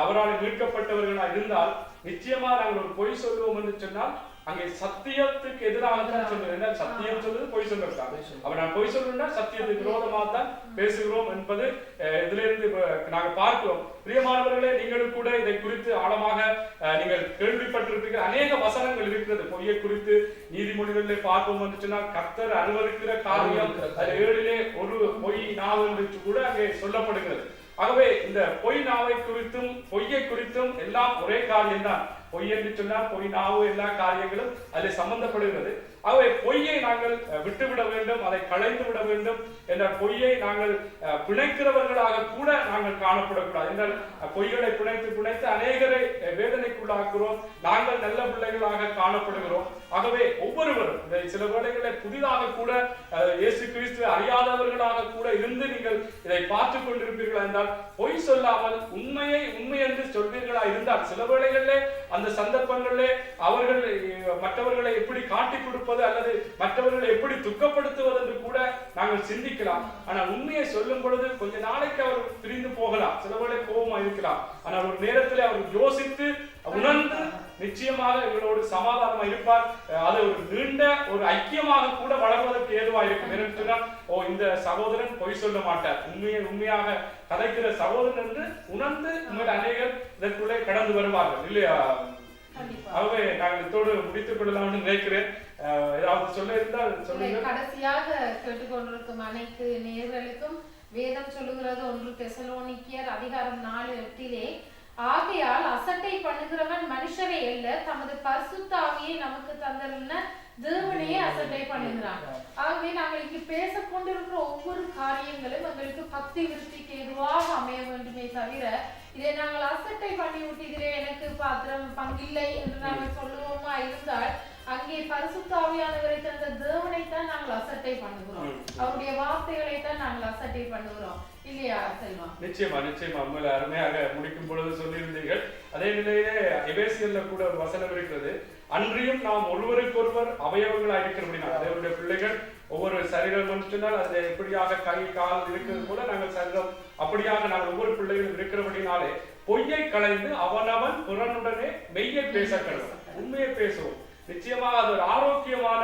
அவரால் மீட்கப்பட்டவர்களா இருந்தால் நிச்சயமா நாங்கள் ஒரு பொய் சொல்லுவோம் என்று சொன்னால் அங்கே சத்தியத்துக்கு எதிராக தான் சொல்லுவேன். சத்தியம் சொல்றது பொய் சொல்றாங்க. அப்ப நான் பொய் சொல்லணும்னா சத்தியத்துக்கு விரோதமாக தான் பேசுகிறோம் என்பது இதுல இருந்து நாங்கள் பார்க்கிறோம். பிரியமானவர்களே, நீங்களும் கூட இதை குறித்து ஆழமாக நீங்கள் கேள்விப்பட்டிருப்பீங்க. அநேக வசனங்கள் இருக்கிறது பொய்யை குறித்து. நீதிமொழிகளிலே பார்ப்போம் என்று சொன்னால் கர்த்தர் அனுமதிக்கிற காரியம் 7 ஒரு பொய் நாவு என்று கூட அங்கே சொல்லப்படுகிறது. ஆகவே இந்த பொய் நாவை குறித்தும் பொய்யை குறித்தும் எல்லாம் ஒரே காரியம்தான். பொய் என்று சொன்னால் பொய் நாவு எல்லா காரியங்களும் அதில் சம்பந்தப்படுகிறது. ஆகவே பொய்யை நாங்கள் விட்டுவிட வேண்டும், அதை களைந்து விட வேண்டும். என்ற பொய்யை நாங்கள் பிணைக்கிறவர்களாக கூட நாங்கள் காணப்படக்கூடாது. என்றால் பொய்களை பிணைத்து அநேகரை வேதனைக்குள்ளாக்குறோம். நாங்கள் நல்ல பிள்ளைகளாக காணப்படுகிறோம். ஆகவே ஒவ்வொருவரும் சில வேளைகளில் புதிதாக கூட இயேசு கிறிஸ்து அறியாதவர்களாக கூட இருந்து நீங்கள் இதை பார்த்து கொண்டிருப்பீர்களா என்றால் பொய் சொல்லாமல் உண்மையை உண்மை என்று சொல்வீர்களா இருந்தால் சில வேளைகளிலே அந்த சந்தர்ப்பங்களிலே அவர்கள் மற்றவர்களை எப்படி காட்டிக் கொடுப்பது அல்லது மற்றவர்களை எப்படி துக்கப்படுத்துவது என்று கூட நாங்கள் சிந்திக்கலாம். ஆனால் உண்மையை சொல்லும் பொழுது கொஞ்ச நாளைக்கு அவர் பிரிந்து போகலாம், சில வேளை கோபமா இருக்கலாம். ஆனால் ஒரு நேரத்தில் அவர் யோசித்து உணர்ந்து நிச்சயமாக எங்களோடு சமாதானமா இருப்பார். அது ஒரு நீண்ட ஒரு ஐக்கியமாக கூட வளர்வதற்கு ஏதுவாக இருக்கும். ஏனென்றால் இந்த சகோதரன் பொய் சொல்ல மாட்டார், உண்மையாக கதைக்கிற சகோதரன் என்று உணர்ந்து உங்கள் அநேகர் இதற்குள்ளே கடந்து வருவார்கள் இல்லையா? ஆகவே நாங்கள் இதோடு முடித்துக் கொள்ளலாம்னு நினைக்கிறேன். ஏதாவது சொல்ல இருந்தால் சொல்லுங்க. கடைசியாக கேட்டுக்கொண்டிருக்கும் அனைத்து நேயர்களுக்கும் வேதம் சொல்லுகிறது 1 தெசலோனிக்கேயர் 4:8 ஆகையால் அசட்டை பண்ணுகிறவன் மனுஷரே அல்ல, தமது பரிசுத்த ஆவியை நமக்கு தந்தருளின தேவனையே அசட்டை பண்ணுகிறான். ஆகவே நாங்கள் இங்கு பேசிக் கொண்டிருக்கிற ஒவ்வொரு காரியங்களும் எங்களுக்கு பக்தி விருத்திக்கு எதுவாக அமைய வேண்டுமே தவிர இதை நாங்கள் அசட்டை பண்ணி விட்டுகிறேன், எனக்கு பாத்திரம் பங்கில்லை என்று நாங்கள் சொல்லுவோமா இருந்தால் அங்கே பரிசுத்த ஆவியானவரை தந்த தேவனைத்தான் நாங்கள் அசட்டை பண்ணுகிறோம், அவருடைய வார்த்தைகளை தான் நாங்கள் அசட்டை பண்ணுகிறோம் இல்லையா செல்வா? நிச்சயமா உங்களை அருமையாக முடிக்கும் பொழுது சொல்லியிருந்தீர்கள். அதே நிலையிலே எபேசியர்ல கூட ஒரு வசனம் இருக்கிறது, அன்றியும் நாம் ஒருவருக்கொருவர் அவயவங்களாக இருக்கிறபடினா தேவனுடைய பிள்ளைகள் ஒவ்வொரு சரீரம் சொன்னால் அது எப்படியாக கை கால் இருக்கிறது போல நாங்கள் சரீரம் அப்படியாக நாங்கள் ஒவ்வொரு பிள்ளைகளும் இருக்கிறபடினாலே பொய்யை களைந்து அவனவன் புறனுடனே மெய்யை பேசக்கணும், உண்மையை பேசுவோம். நிச்சயமாக அது ஒரு ஆரோக்கியமான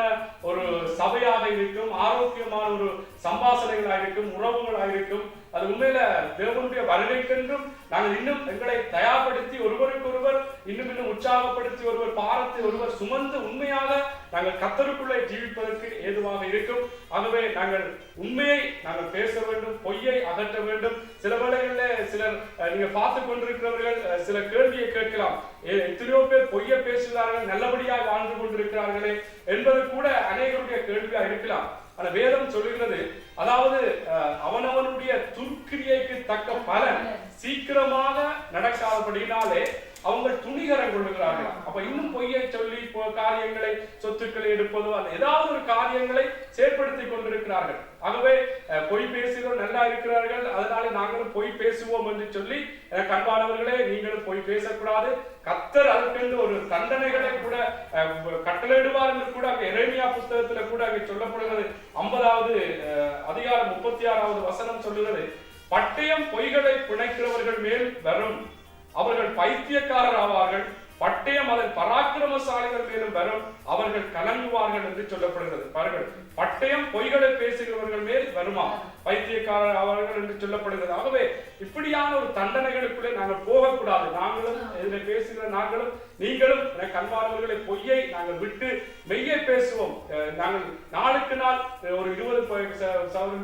ஒரு சபையாக இருக்கும், ஆரோக்கியமான ஒரு சம்பாஷணைகளாக இருக்கும், உறவுகளாக இருக்கும். அது உண்மையில தேவனுடைய வருகைக்கென்றும் நாங்கள் இன்னும் எங்களை தயார்படுத்தி ஒருவருக்கொருவர் இன்னும் உற்சாகப்படுத்தி ஒருவர் பாரத்தை ஒருவர் சுமந்து உண்மையாக நாங்கள் கர்த்தருக்குள்ளே ஜீவிப்பதற்கு ஏதுவாக இருக்கும். ஆகவே நாங்கள் உண்மையை நாங்கள் பேச வேண்டும், பொய்யை அகற்ற வேண்டும். சில வேளைகளில் சிலர் நீங்க பார்த்து கொண்டிருக்கிறவர்கள் சில கேள்வியை கேட்கலாம், எத்தனையோ பேர் பொய்யை பேசுகிறார்கள், நல்லபடியாக வாழ்ந்து கொண்டிருக்கிறார்களே என்பது கூட அநேகருடைய கேள்வியாக இருக்கலாம். ஆனா வேதம் சொல்லுகிறது, அதாவது அவனவனுடைய துர்க்கிரியைக்கு தக்க பலன் சீக்கிரமாக நடக்காதபடினாலே அவங்க துணிகரம் கொள்ளுகிறார்கள். அப்ப இன்னும் பொய்யை சொல்லி காரியங்களை சொத்துக்களை எடுப்பதோ ஏதாவது ஒரு காரியங்களை செயற்படுத்தி கொண்டிருக்கிறார்கள். ஆகவே பொய் பேசுகிறோம் நல்லா இருக்கிறார்கள், அதனால நாங்களும் பொய் பேசுவோம் என்று சொல்லி கண்பானவர்களே நீங்களும் பொய் பேசக்கூடாது. கர்த்தர் அதற்கென்று ஒரு தண்டனைகளை கூட கட்டளையிடுவார் என்று கூட அங்கே எரேமியா புத்தகத்துல கூட அங்கே சொல்லப்படுகிறது. 50வது அதிகாரம் 36வது வசனம் சொல்லுகிறது, பட்டயம் பொய்களை பிணைக்கிறவர்கள் மேல் வரும், அவர்கள் பைத்தியக்காரர் ஆவார்கள், பட்டயம் அதன் பராக்கிரமசாலிகள் மேலும் வரும், அவர்கள் கலங்குவார்கள் என்று சொல்லப்படுகிறது. பாருங்கள், பட்டயம் பொய்களை பேசுகிறவர்கள் மேல் வருமா, பைத்தியக்காரர் அவர்கள் என்று சொல்லப்படுகிறது. ஆகவே இப்படியான ஒரு தண்டனைகளுக்குள்ளே நாங்கள் போகக்கூடாது. நாங்களும் இதில் பேசுகிற நாங்களும் நீங்களும் அன்பானவர்களை பொய்யை நாங்கள் விட்டு மெய்யை பேசுவோம். நாங்கள் நாளுக்கு நாள் ஒரு 20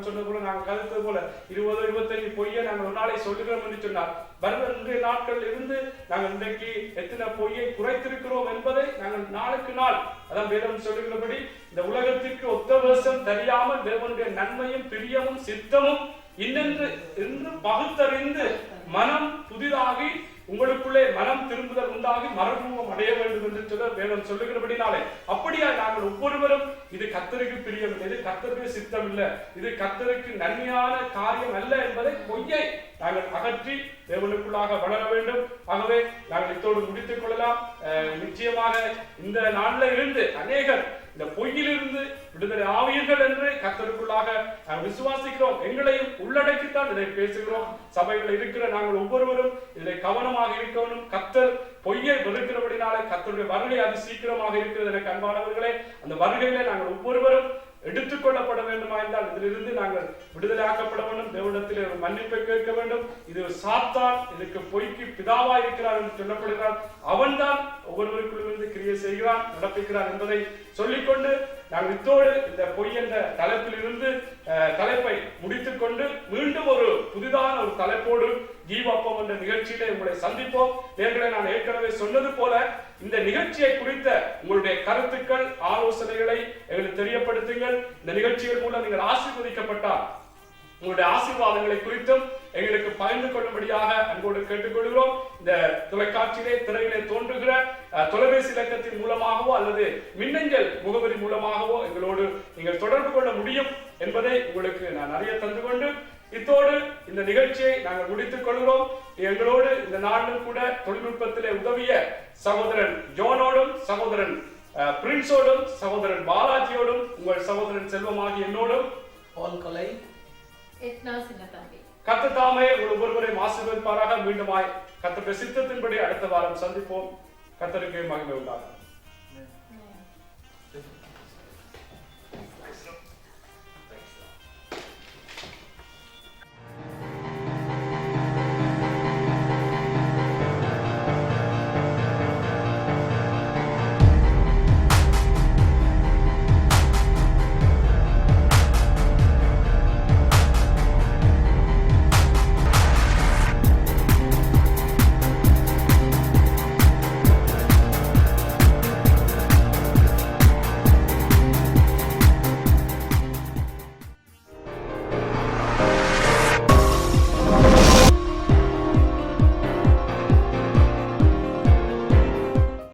சொன்னது போல நாங்கள் கருத்தது போல 20-25 பொய்யை நாங்கள் ஒரு நாளை சொல்லுகிறோம் என்று சொன்னார். இன்றைய நாட்கள் இருந்து நாங்கள் இன்றைக்கு எத்தனை பொய்யை குறைத்திருக்கிறோம் என்பதை நாங்கள் நாளுக்கு நாள், அதான் வேதம் சொல்லுகிறபடி, இந்த உலகத்திற்கு ஒத்த வேஷம் தெரியாமல் தேவனுடைய நன்மையும் பிரியமும் சித்தமும் இன்னென்று பகுத்தறிந்து மனம் புதிதாகி உங்களுக்குள்ளே மனம் திரும்புதல் உண்டாகி மறுரூபம் அடைய வேண்டும் என்று சொல்ல வேதம் சொல்லுகிறபடினாலே, அப்படியா நாங்கள் ஒவ்வொருவரும் இது கர்த்தருக்கு பிரியம் இல்லை, இது கர்த்தருக்கு சித்தம் இல்லை, இது கர்த்தருக்கு நன்மையான காரியம் அல்ல என்பதை பொய்யை நாங்கள் அகற்றி தேவனுக்குள்ளாக வளர வேண்டும். ஆகவே நாங்கள் இத்தோடு முடித்துக் கொள்ளலாம். நிச்சயமாக இந்த நாளில் இருந்து அநேகர் இந்த பொய்யிலிருந்து விடுதலை ஆவீர்கள் என்று கர்த்தருக்குள்ளாக நாங்கள் விசுவாசிக்கிறோம். எங்களையும் உள்ளடக்கித்தான் இதை பேசுகிறோம். சபைகளில் இருக்கிற நாங்கள் ஒவ்வொருவரும் இதில் கவனமாக இருக்கணும். கர்த்தர் பொய்யை வெறுக்கிறபடினாலே கர்த்தருடைய வருகை அது சீக்கிரமாக இருக்கிறது. எனக்கு அன்பானவர்களே, அந்த வருகையிலே நாங்கள் ஒவ்வொருவரும் எடுத்துக்கொள்ளப்பட வேண்டுமா என்றால் இதிலிருந்து நாங்கள் விடுதலை ஆக்கப்பட வேண்டும். தேவனிடத்தில் ஒரு மன்னிப்பை கேட்க வேண்டும். இது சாத்தான், இதுக்கு பொய்க்கு பிதாவா இருக்கிறார் என்று சொல்லப்படுகிறார். அவன் தான் ஒவ்வொருவருக்குள்ளிருந்து கிரியை செய்கிறான், நடப்பிக்கிறான் என்பதை சொல்லிக்கொண்டு நாங்கள் இத்தோடு இந்த பொய் என்ற தலைப்பில் இருந்து தலைப்பை முடித்துக் கொண்டு மீண்டும் ஒரு புதிதான ஒரு தலைப்போடு ஜீவப்பம் என்ற நிகழ்ச்சியிலே உங்களை சந்திப்போம். நேர்களை நான் ஏற்கனவே சொன்னது போல இந்த நிகழ்ச்சியை குறித்த உங்களுடைய கருத்துக்கள், ஆலோசனைகளை எங்களுக்கு தெரியப்படுத்துங்கள். இந்த நிகழ்ச்சிகள் மூலம் நீங்கள் ஆசீர்வதிக்கப்பட்டால் உங்களுடைய ஆசீர்வாதங்களை குறித்தும் எங்களுக்கு பகிர்ந்து கொள்ளும்படியாக அன்போடு கேட்டுக்கொள்கிறோம். இந்த தொலைக்காட்சியிலே திரையிலே தோன்றுகிற தொலைபேசி இலக்கத்தின் மூலமாகவோ அல்லது மின்னஞ்சல் முகவரி மூலமாகவோ எங்களோடு நீங்கள் தொடர்பு கொள்ள முடியும் என்பதை உங்களுக்கு நான் அறிய தந்து கொண்டு இத்தோடு இந்த நிகழ்ச்சியை நாங்கள் முடித்துக் கொள்கிறோம். எங்களோடு இந்த நாளிலும் கூட தொழில்நுட்பத்திலே உதவிய சகோதரன் ஜோனோடும் சகோதரன் பிரின்ஸோடும் சகோதரன் பாலாஜியோடும் உங்கள் சகோதரன் செல்வமாகி என்னோடும் கர்த்தர் தாமே ஒவ்வொருவரை ஆசீர்வதிப்பாராக. மீண்டுமாய் கர்த்தருடைய சித்தத்தின்படி அடுத்த வாரம் சந்திப்போம். கர்த்தருக்கு மகிமை உண்டாகும்.